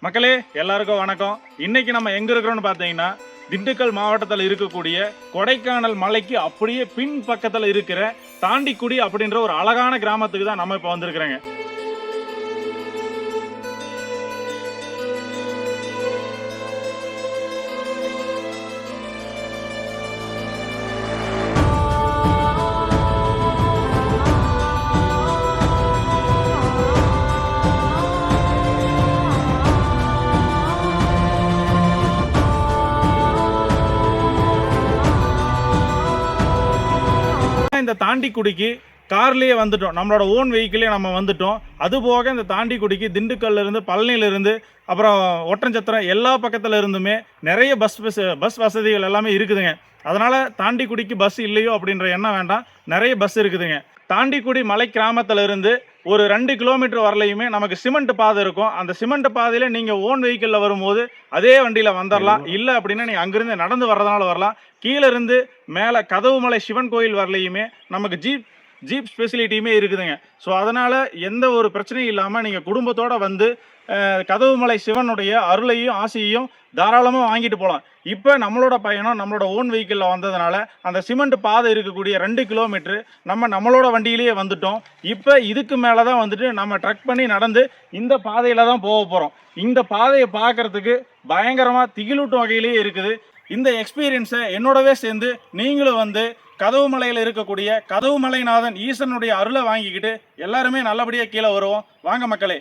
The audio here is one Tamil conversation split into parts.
மக்களே எல்லாருக்கும் வணக்கம். இன்னைக்கு நம்ம எங்க இருக்கிறோம்னு பார்த்தீங்கன்னா திண்டுக்கல் மாவட்டத்தில் இருக்கக்கூடிய கொடைக்கானல் மலைக்கு அப்படியே பின் பக்கத்தில் இருக்கிற தாண்டிக்குடி அப்படின்ற ஒரு அழகான கிராமத்துக்கு தான் நம்ம இப்போ வந்திருக்கிறோங்க. இந்த தாண்டிக்குடிக்கு கார்லேயே வந்துட்டோம், நம்மளோட ஓன் வெஹிக்கிளே நம்ம வந்துட்டோம். அதுபோக இந்த தாண்டிக்குடிக்கு திண்டுக்கல்ல இருந்து பழனியிலிருந்து அப்புறம் ஒட்டஞ்சத்திரம் எல்லா பக்கத்தில் இருந்துமே நிறைய பஸ் வசதிகள் எல்லாமே இருக்குதுங்க. அதனால் தாண்டிக்குடிக்கு பஸ் இல்லையோ அப்படின்ற எண்ணம் வேண்டாம், நிறைய பஸ் இருக்குதுங்க. தாண்டிக்குடி மலை கிராமத்தில் இருந்து ஒரு 2 கிலோமீட்டர் வரலையுமே நமக்கு சிமெண்ட் பாதை இருக்கும். அந்த சிமெண்ட் பாதையில் நீங்கள் ஓன் வெஹிக்கிளில் வரும்போது அதே வண்டியில் வந்துடலாம். இல்லை அப்படின்னா நீங்கள் அங்கேருந்து நடந்து வர்றதுனால வரலாம். கீழே இருந்து மேலே கதவுமலை சிவன் கோயில் வரலையுமே நமக்கு ஜீப் ஃபெசிலிட்டியுமே இருக்குதுங்க. ஸோ அதனால் எந்த ஒரு பிரச்சனையும் இல்லாமல் நீங்கள் குடும்பத்தோடு வந்து கதவுமலை சிவனுடைய அருளையும் ஆசையையும் தாராளமாக வாங்கிட்டு போகலாம். இப்போ நம்மளோட பயணம் நம்மளோட ஓன் வெஹிக்கிளில் வந்ததுனால அந்த சிமெண்ட் பாதை இருக்கக்கூடிய 2 கிலோமீட்டர் நம்மளோட வண்டியிலேயே வந்துட்டோம். இப்போ இதுக்கு மேலே தான் வந்துட்டு நம்ம ட்ரக் பண்ணி நடந்து இந்த பாதையில் தான் போக போகிறோம். இந்த பாதையை பார்க்குறதுக்கு பயங்கரமாக திகிலூட்டும் வகையிலேயே இருக்குது. இந்த எக்ஸ்பீரியன்ஸை என்னோடவே சேர்ந்து நீங்களும் வந்து கதவுமலையில் இருக்கக்கூடிய கதவுமலைநாதன் ஈசனுடைய அருளை வாங்கிக்கிட்டு எல்லாருமே நல்லபடியாக கீழே வருவோம். வாங்க மக்களே.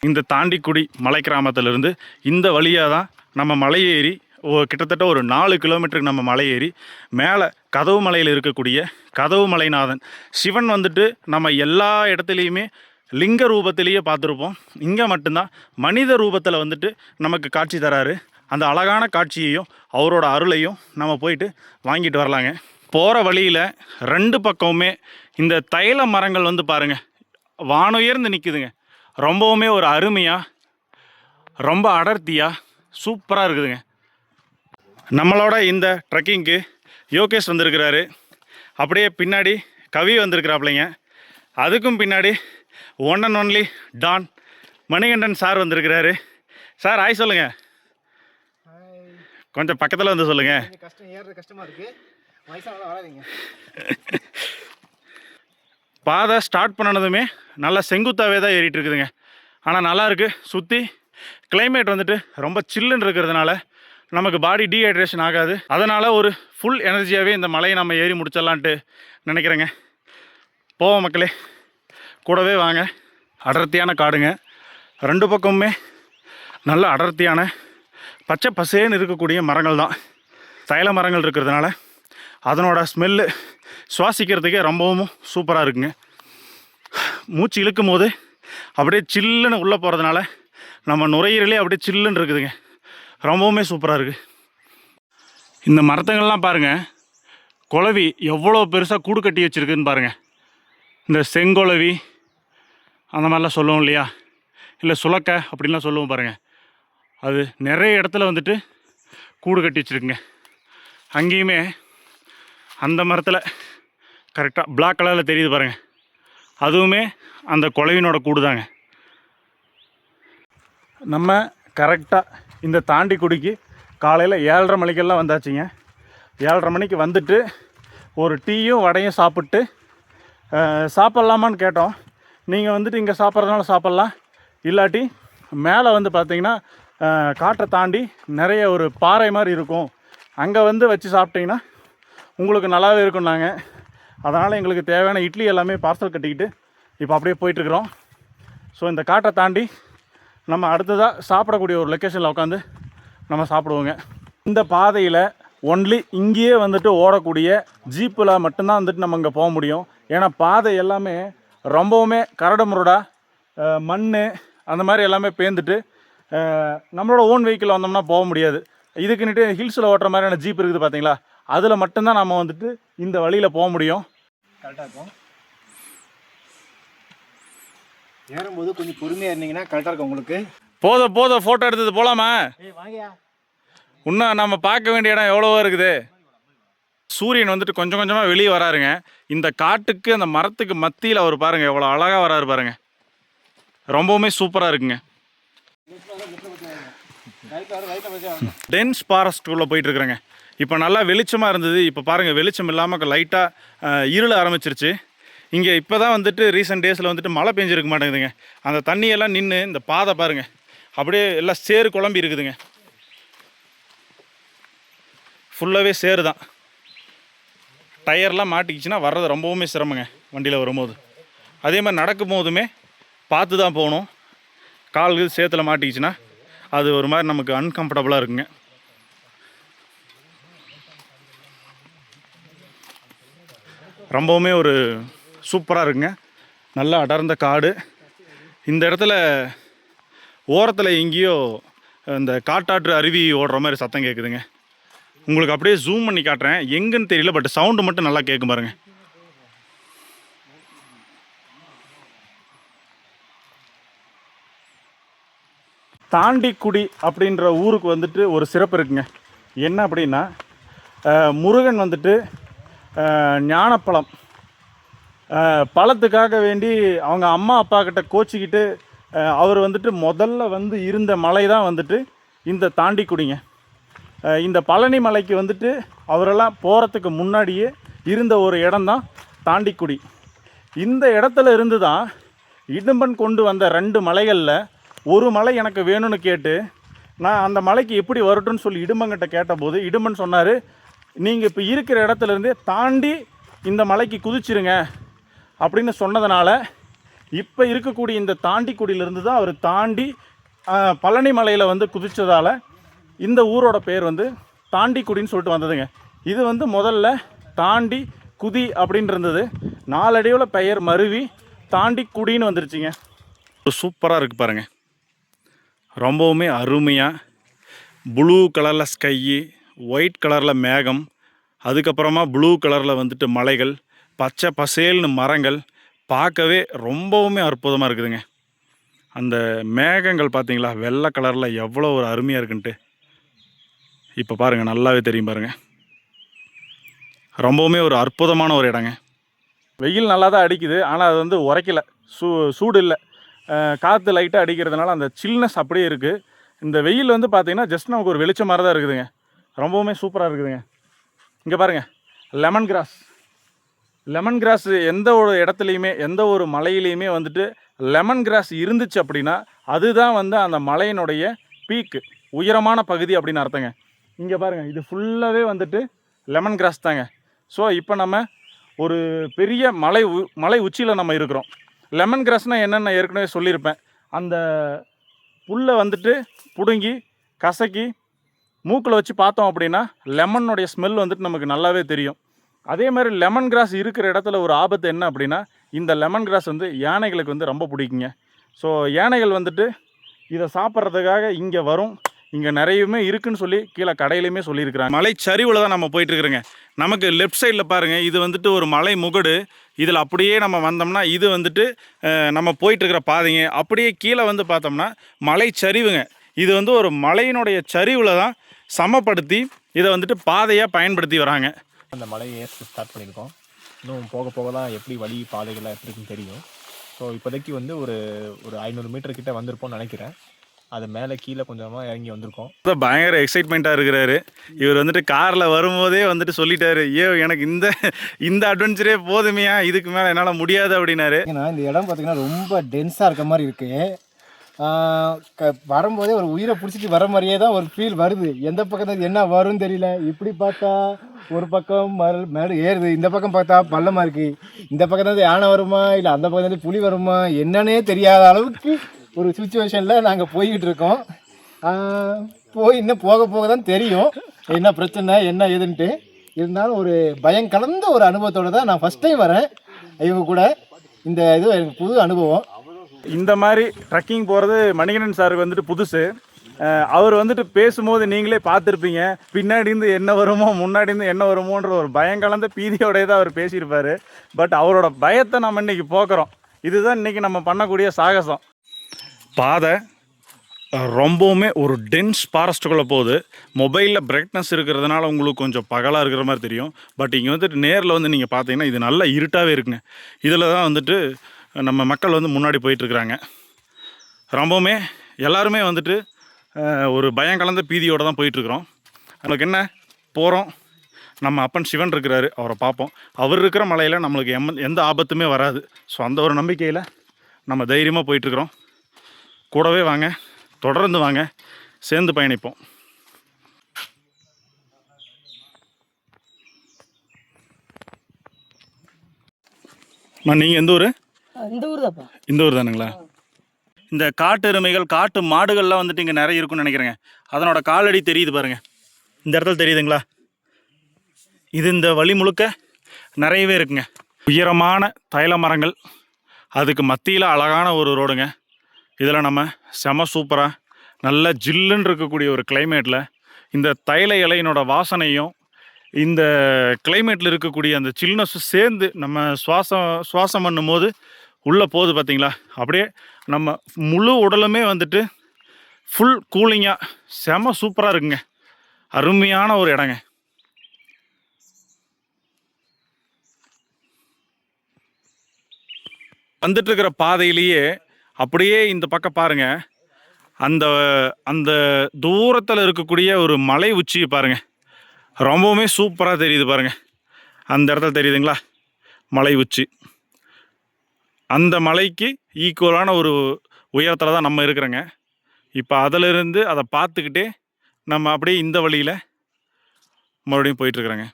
இந்த தாண்டிக்குடி மலை கிராமத்திலிருந்து இந்த வழியாக தான் நம்ம மலையேறி கிட்டத்தட்ட ஒரு 4 கிலோமீட்டருக்கு நம்ம மலையேறி மேலே கதவு மலையில் இருக்கக்கூடிய கதவுமலைநாதன் சிவன் வந்துட்டு நம்ம எல்லா இடத்துலையுமே லிங்க ரூபத்திலேயே பார்த்துருப்போம். இங்கே மட்டும்தான் மனித ரூபத்தில் வந்துட்டு நமக்கு காட்சி தராரு. அந்த அழகான காட்சியையும் அவரோட அருளையும் நம்ம போயிட்டு வாங்கிட்டு வரலாங்க. போகிற வழியில் 2 பக்கமுமே இந்த தைல மரங்கள் வந்து பாருங்கள் வானுயர்ந்து நிற்குதுங்க. ரொம்பவுமே ஒரு அருமையாக ரொம்ப அடர்த்தியாக சூப்பராக இருக்குதுங்க. நம்மளோட இந்த ட்ரெக்கிங்க்கு யோகேஷ் வந்திருக்கிறாரு. அப்படியே பின்னாடி கவி வந்திருக்கிறாப்லைங்க. அதுக்கும் பின்னாடி one and only Don Manikandan sir வந்திருக்கிறாரு. சார் ஆய் சொல்லுங்கள். கொஞ்சம் பக்கத்தில் வந்து சொல்லுங்கள். கஷ்டமாக இருக்குது, வராதீங்க. பாதை ஸ்டார்ட் பண்ணதுமே நல்லா செங்குத்தாவே தான் ஏறிட்டு இருக்குதுங்க. ஆனால் நல்லா இருக்குது. சுற்றி கிளைமேட் வந்துட்டு ரொம்ப சில்லுன்னு இருக்கிறதுனால நமக்கு பாடி டீஹைட்ரேஷன் ஆகாது. அதனால் ஒரு ஃபுல் எனர்ஜியாகவே இந்த மலையை நம்ம ஏறி முடிச்சிடலான்ட்டு நினைக்கிறேங்க. போவோம் மக்களே, கூடவே வாங்க. அடர்த்தியான காடுங்க, 2 பக்கமுமே நல்ல அடர்த்தியான பச்சை பசேன்னு இருக்கக்கூடிய மரங்கள் தான். தைல மரங்கள் இருக்கிறதுனால அதனோட ஸ்மெல்லு சுவாசிக்கிறதுக்கே ரொம்பவும் சூப்பராக இருக்குங்க. மூச்சு இழுக்கும் போது அப்படியே சில்லுன்னு உள்ளே போகிறதுனால நம்ம நுரையீரலே அப்படியே சில்லுன்னு இருக்குதுங்க. ரொம்பவுமே சூப்பராக இருக்குது. இந்த மரத்துங்கள்லாம் பாருங்கள், குளவி எவ்வளோ பெருசாக கூடு கட்டி வச்சுருக்குன்னு பாருங்கள். இந்த செங்கொளவி அந்த மாதிரிலாம் சொல்லுவோம் இல்லையா, இல்லை சுலக்க அப்படின்லாம் சொல்லுவோம் பாருங்கள். அது நிறைய இடத்துல வந்துட்டு கூடு கட்டி வச்சுருக்குங்க. அங்கேயுமே அந்த மரத்தில் கரெக்டாக பிளாக் கலரில் தெரியுது பாருங்கள், அதுவுமே அந்த குளவினோட கூடு தாங்க. நம்ம கரெக்டாக இந்த தாண்டிக்குடிக்கு காலையில் 7:30 மணிக்கெல்லாம் வந்தாச்சுங்க. 7:30 மணிக்கு வந்துட்டு ஒரு டீயும் வடையும் சாப்பிட்டு சாப்பிட்லாமான்னு கேட்டோம். நீங்கள் வந்துட்டு இங்கே சாப்பிட்றதுனால சாப்பிட்லாம், இல்லாட்டி மேலே வந்து பார்த்திங்கன்னா காட்டை தாண்டி நிறைய ஒரு பாறை மாதிரி இருக்கும், அங்கே வந்து வச்சு சாப்பிட்டிங்கன்னா உங்களுக்கு நல்லாவே இருக்கும் நாங்கள். அதனால் எங்களுக்கு தேவையான இட்லி எல்லாமே பார்சல் கட்டிக்கிட்டு இப்போ அப்படியே போயிட்டுருக்குறோம். ஸோ இந்த காட்டை தாண்டி நம்ம அடுத்ததாக சாப்பிடக்கூடிய ஒரு லொக்கேஷனில் உட்காந்து நம்ம சாப்பிடுவோங்க. இந்த பாதையில் ஒன்லி இங்கேயே வந்துட்டு ஓடக்கூடிய ஜீப்பில் மட்டும்தான் வந்துட்டு நம்ம இங்கே போக முடியும். ஏன்னா பாதை எல்லாமே ரொம்பவுமே கரடு முரடாக மண் அந்த மாதிரி எல்லாமே பேர்ந்துட்டு நம்மளோட ஓன் வெஹிக்கிளில் வந்தோம்னா போக முடியாது. இதுக்குன்னுட்டு ஹில்ஸில் ஓட்டுற மாதிரியான ஜீப் இருக்குது பார்த்தீங்களா, அதில் மட்டும்தான் நம்ம வந்துட்டு இந்த வழியில் போக முடியும். கரெக்டாக இருக்கும். ஏறும்போது கொஞ்சம் பொறுமையாக இருந்தீங்கன்னா கரெக்டாக இருக்கும் உங்களுக்கு. போதும் ஃபோட்டோ எடுத்தது போகலாமா? ஏய் வாங்கயா. இன்னும் நம்ம பார்க்க வேண்டிய இடம் எவ்வளவோ இருக்குது. சூரியன் வந்துட்டு கொஞ்சம் கொஞ்சமாக வெளியே வராருங்க. இந்த காட்டுக்கு அந்த மரத்துக்கு மத்தியில் அவர் பாருங்கள் எவ்வளோ அழகாக வராரு பாருங்கள். ரொம்பவுமே சூப்பராக இருக்குங்க. டென்ஸ் ஃபாரஸ்ட்டுக்குள்ளே போயிட்டுருக்குறேங்க. இப்போ நல்லா வெளிச்சமாக இருந்தது. இப்போ பாருங்கள் வெளிச்சம் இல்லாமல் லைட்டாக இருள ஆரம்பிச்சிருச்சு. இங்கே இப்போ தான் வந்துட்டு ரீசெண்ட் டேஸில் வந்துட்டு மழை பெஞ்சிருக்க மாட்டேங்குதுங்க. அந்த தண்ணியெல்லாம் நின்று இந்த பாதை பாருங்கள் அப்படியே எல்லாம் சேறு குழம்பி இருக்குதுங்க. ஃபுல்லாகவே சேரு தான். டயர்லாம் மாட்டிக்கிச்சுன்னா வர்றது ரொம்பவுமே சிரமங்க வண்டியில் வரும்போது. அதே மாதிரி நடக்கும் போதுமே பார்த்து தான் போகணும். கால்கள் சேத்துல மாட்டிக்கிச்சுன்னா அது ஒரு மாதிரி நமக்கு அன்கம்ஃபர்டபுளாக இருக்குங்க. ரொம்பவுமே ஒரு சூப்பராக இருக்குங்க. நல்லா அடர்ந்த காடு. இந்த இடத்துல ஓரத்தில் எங்கேயோ இந்த காட்டாற்று அருவி ஓடுற மாதிரி சத்தம் கேட்குதுங்க. உங்களுக்கு அப்படியே ஜூம் பண்ணி காட்டுறேன். எங்கன்னு தெரியல, பட் சவுண்டு மட்டும் நல்லா கேட்கும் பாருங்க. தாண்டிக்குடி அப்படின்ற ஊருக்கு வந்துட்டு ஒரு சிறப்பு இருக்குங்க. என்ன அப்படின்னா முருகன் வந்துட்டு ஞானப்பழம் பழத்துக்காக வேண்டி அவங்க அம்மா அப்பா கிட்ட கோச்சிக்கிட்டு அவர் வந்துட்டு முதல்ல வந்து இருந்த மலை தான் வந்துட்டு இந்த தாண்டிக்குடிங்க. இந்த பழனி மலைக்கு வந்துட்டு அவரெல்லாம் போகிறதுக்கு முன்னாடியே இருந்த ஒரு இடம்தான் தாண்டிக்குடி. இந்த இடத்துல இருந்து தான் இடும்பன் கொண்டு வந்த 2 மலைகளில் ஒரு மலை எனக்கு வேணும்னு கேட்டு நான் அந்த மலைக்கு எப்படி வரட்டும்னு சொல்லி இடும்பன்கிட்ட கேட்டபோது இடும்பன் சொன்னார், நீங்கள் இப்போ இருக்கிற இடத்துலேருந்தே தாண்டி இந்த மலைக்கு குதிச்சிருங்க அப்படின்னு சொன்னதுனால இப்போ இருக்கக்கூடிய இந்த தாண்டிக்குடியிலேருந்து தான் அவர் தாண்டி பழனி மலையில் வந்து குதித்ததால் இந்த ஊரோட பேர் வந்து தாண்டிக்குடின்னு சொல்லிட்டு வந்ததுங்க. இது வந்து முதல்ல தாண்டி குதி அப்படின்னு இருந்தது. நாளடைவில் பெயர் மருவி தாண்டிக்குடின்னு வந்துருச்சுங்க. சூப்பராக இருக்குது பாருங்கள். ரொம்பவுமே அருமையாக ப்ளூ கலரில் ஸ்கையு, ஒயிட் கலரில் மேகம், அதுக்கப்புறமா ப்ளூ கலரில் வந்துட்டு மலைகள், பச்சை பசேல்னு மரங்கள் பார்க்கவே ரொம்பவுமே அற்புதமாக இருக்குதுங்க. அந்த மேகங்கள் பார்த்தீங்களா வெள்ளை கலரில் எவ்வளோ ஒரு அருமையாக இருக்குன்ட்டு இப்போ பாருங்கள், நல்லாவே தெரியும் பாருங்கள். ரொம்பவுமே ஒரு அற்புதமான ஒரு இடங்க. வெயில் நல்லா தான் அடிக்குது, ஆனால் அது வந்து உரைக்கலை, சூடு இல்லை. காற்று லைட்டாக அடிக்கிறதுனால அந்த சில்னஸ் அப்படியே இருக்குது. இந்த வெயில் வந்து பார்த்திங்கன்னா ஜஸ்ட் நமக்கு ஒரு வெளிச்சம் மாதிரி தான் இருக்குதுங்க. ரொம்பவுமே சூப்பராக இருக்குதுங்க. இங்கே பாருங்கள், லெமன் கிராஸ் எந்த ஒரு இடத்துலையுமே எந்த ஒரு மலையிலையுமே வந்துட்டு லெமன் கிராஸ் இருந்துச்சு அப்படின்னா அதுதான் வந்து அந்த மலையினுடைய பீக்கு, உயரமான பகுதி அப்படின்னு அர்த்தங்க. இங்கே பாருங்கள், இது ஃபுல்லாகவே வந்துட்டு லெமன் கிராஸ் தாங்க. ஸோ இப்போ நம்ம ஒரு பெரிய மலை உச்சியில் நம்ம இருக்கிறோம். லெமன் கிராஸ்னால் என்னென்ன ஏற்கனவே சொல்லியிருப்பேன். அந்த புல்லை வந்துட்டு பிடுங்கி கசக்கி மூக்கில் வச்சு பார்த்தோம் அப்படின்னா லெமனுடைய ஸ்மெல் வந்துட்டு நமக்கு நல்லாவே தெரியும். அதே மாதிரி லெமன் கிராஸ் இருக்கிற இடத்துல ஒரு ஆபத்து என்ன அப்படின்னா இந்த லெமன் கிராஸ் வந்து யானைகளுக்கு வந்து ரொம்ப பிடிக்குங்க. ஸோ யானைகள் வந்துட்டு இதை சாப்பிட்றதுக்காக இங்கே வரும். இங்கே நிறையவுமே இருக்குன்னு சொல்லி கீழே கடையிலையுமே சொல்லியிருக்கிறாங்க. மலை சரிவில் தான் நம்ம போயிட்டுருக்குறோங்க. நமக்கு லெஃப்ட் சைடில் பாருங்கள், இது வந்துட்டு ஒரு மலை முகடு. இதில் அப்படியே நம்ம வந்தோம்னா இது வந்துட்டு நம்ம போயிட்டுருக்கிற பாதைங்க. அப்படியே கீழே வந்து பார்த்தோம்னா மலை சரிவுங்க. இது வந்து ஒரு மலையினுடைய சரிவில் தான் சமப்படுத்தி இதை வந்துட்டு பாதையாக பயன்படுத்தி வராங்க. அந்த மலையை ஏற்ற ஸ்டார்ட் பண்ணியிருக்கோம். இன்னும் போக போக தான் எப்படி வழி பாதைகள்லாம் எப்படி இருக்குன்னு தெரியும். ஸோ இப்போதைக்கு வந்து ஒரு 500 மீட்டர் கிட்ட வந்திருப்போம்னு நினைக்கிறேன். அது மேலே கீழே கொஞ்சமாக இறங்கி வந்திருக்கோம். பயங்கர எக்ஸைட்மெண்ட்டாக இருக்கிறாரு இவர். வந்துட்டு காரில் வரும்போதே வந்துட்டு சொல்லிட்டாரு, எனக்கு இந்த அட்வென்ச்சரே போதுமையா, இதுக்கு மேலே என்னால் முடியாது அப்படின்னாரு. ஏன்னா இந்த இடம் பார்த்தீங்கன்னா ரொம்ப டென்ஸாக இருக்க மாதிரி இருக்குது. வரும்போதே ஒரு உயிரை பிடிச்சிட்டு வர மாதிரியே தான் ஒரு ஃபீல் வருது. எந்த பக்கத்தில் என்ன வரும்னு தெரியல. இப்படி பார்த்தா ஒரு பக்கம் மேடு ஏறுது, இந்த பக்கம் பார்த்தா பள்ளமாக இருக்குது. இந்த பக்கத்துலேருந்து யானை வருமா இல்லை அந்த பக்கத்துலேருந்து புலி வருமா என்னன்னே தெரியாத அளவுக்கு ஒரு சுச்சுவேஷனில் நாங்கள் போய்கிட்டு இருக்கோம். போய் இன்னும் போக போக தான் தெரியும் என்ன பிரச்சனை என்ன ஏதுன்ட்டு. இருந்தாலும் ஒரு பயம் கலந்த ஒரு அனுபவத்தோடு தான் நான் ஃபஸ்ட் டைம் வரேன் இவங்க கூட. இந்த இது எனக்கு புது அனுபவம். இந்த மாதிரி ட்ரக்கிங் போகிறது மணிகண்டன் சாருக்கு வந்துட்டு புதுசு. அவர் வந்துட்டு பேசும்போது நீங்களே பார்த்துருப்பீங்க, பின்னாடிருந்து என்ன வருமோ முன்னாடிருந்து என்ன வருமோன்ற ஒரு பயங்கலந்த பீதியோடய தான் அவர் பேசியிருப்பார். பட் அவரோட பயத்தை நம்ம இன்றைக்கி போக்குறோம். இதுதான் இன்றைக்கி நம்ம பண்ணக்கூடிய சாகசம். பாதை ரொம்பவுமே ஒரு டென்ஸ் ஃபாரஸ்ட்டுக்குள்ளே போகுது. மொபைலில் பிரைட்னஸ் இருக்கிறதுனால உங்களுக்கு கொஞ்சம் பகலாக இருக்கிற மாதிரி தெரியும். பட் இங்கே வந்துட்டு நேரில் வந்து நீங்கள் பார்த்தீங்கன்னா இது நல்லா இருட்டாகவே இருக்குங்க. இதில் தான் வந்துட்டு நம்ம மக்கள் வந்து முன்னாடி போயிட்டுருக்குறாங்க. ரொம்பவுமே எல்லாருமே வந்துட்டு ஒரு பயம் கலந்த பீதியோடு தான் போயிட்டுருக்குறோம். நம்மளுக்கு என்ன போகிறோம், நம்ம அப்பன் சிவன் இருக்கிறாரு, அவரை பார்ப்போம். அவர் இருக்கிற மலையில் நம்மளுக்கு எந்த ஆபத்துமே வராது. ஸோ அந்த ஒரு நம்பிக்கையில் நம்ம தைரியமாக போயிட்டுருக்குறோம். கூடவே வாங்க, தொடர்ந்து வாங்க, சேர்ந்து பயணிப்போம். நீங்கள் எந்த ஊர்? இந்த ஊர் தான்ப்பா. இந்த ஊர் தானுங்களா? இந்த காட்டு எருமைகள், காட்டு மாடுகள்லாம் வந்துட்டு இங்கே நிறைய இருக்குன்னு நினைக்கிறேங்க. அதனோட காலடி தெரியுது பாருங்க, இந்த இடத்துல தெரியுதுங்களா? இது இந்த வழி முழுக்க நிறையவே இருக்குங்க. உயரமான தைல மரங்கள், அதுக்கு மத்தியில் அழகான ஒரு ரோடுங்க. இதில் நம்ம செம சூப்பராக நல்ல ஜில்லுன்னு இருக்கக்கூடிய ஒரு கிளைமேட்டில் இந்த தைல இலையினோட வாசனையும் இந்த கிளைமேட்டில் இருக்கக்கூடிய அந்த சில்னஸும் சேர்ந்து நம்ம சுவாசம் பண்ணும்போது உள்ளே போகுது பார்த்தீங்களா? அப்படியே நம்ம முழு உடலுமே வந்துட்டு ஃபுல் கூலிங்காக செம சூப்பராக இருக்குங்க. அருமையான ஒரு இடங்க. வந்துட்டுருக்கிற பாதையிலேயே அப்படியே இந்த பக்கம் பாருங்கள், அந்த அந்த தூரத்தில் இருக்கக்கூடிய ஒரு மலை உச்சியை பாருங்கள், ரொம்பவுமே சூப்பராக தெரியுது பாருங்கள். அந்த இடத்துல தெரியுதுங்களா மலை உச்சி? அந்த மலைக்கு ஈக்குவலான ஒரு உயரத்தில் தான் நம்ம இருக்கிறோங்க. இப்போ அதிலிருந்து அதை பார்த்துக்கிட்டே நம்ம அப்படியே இந்த வழியில் மறுபடியும் போயிட்டுருக்குறோங்க.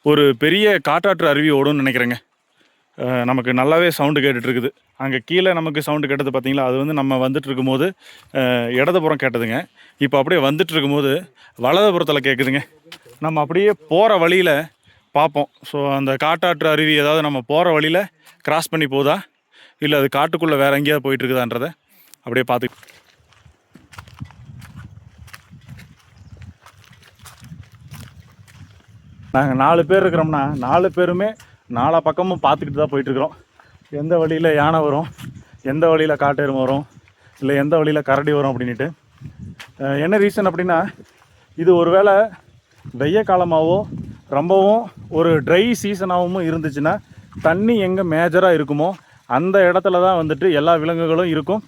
ஒரு பெரிய காட்டாற்று அருவி ஓடுன்னு நினைக்கிறேங்க. நமக்கு நல்லாவே சவுண்டு கேட்டுட்ருக்குது. அங்கே கீழே நமக்கு சவுண்டு கேட்டது பார்த்தீங்களா? அது வந்து நம்ம வந்துட்டு இருக்கும்போது இடதுபுறம் கேட்டதுங்க. இப்போ அப்படியே வந்துட்டு இருக்கும்போது வலதுபுறத்தில் கேட்குதுங்க. நம்ம அப்படியே போகிற வழியில் பார்ப்போம். ஸோ அந்த காட்டாற்று அருவி ஏதாவது நம்ம போகிற வழியில் கிராஸ் பண்ணி போதா, இல்லை அது காட்டுக்குள்ளே வேறு எங்கேயாவது போயிட்டுருக்குதான்றதை அப்படியே பார்த்து. நாங்கள் 4 பேர் இருக்கிறோம்னா 4 பேருமே 4 பக்கமும் பார்த்துக்கிட்டு தான் போயிட்டுருக்குறோம். எந்த வழியில் யானை வரும், எந்த வழியில் காட்டெருமை வரும், இல்லை எந்த வழியில் கரடி வரும் அப்படின்ட்டு. என்ன ரீசன் அப்படின்னா, இது ஒரு வேளை வெய்ய காலமாகவோ ரொம்பவும் ஒரு ட்ரை சீசனாகவும் இருந்துச்சுன்னா தண்ணி எங்கே மேஜராக இருக்குமோ அந்த இடத்துல தான் வந்துட்டு எல்லா விலங்குகளும் இருக்கும்.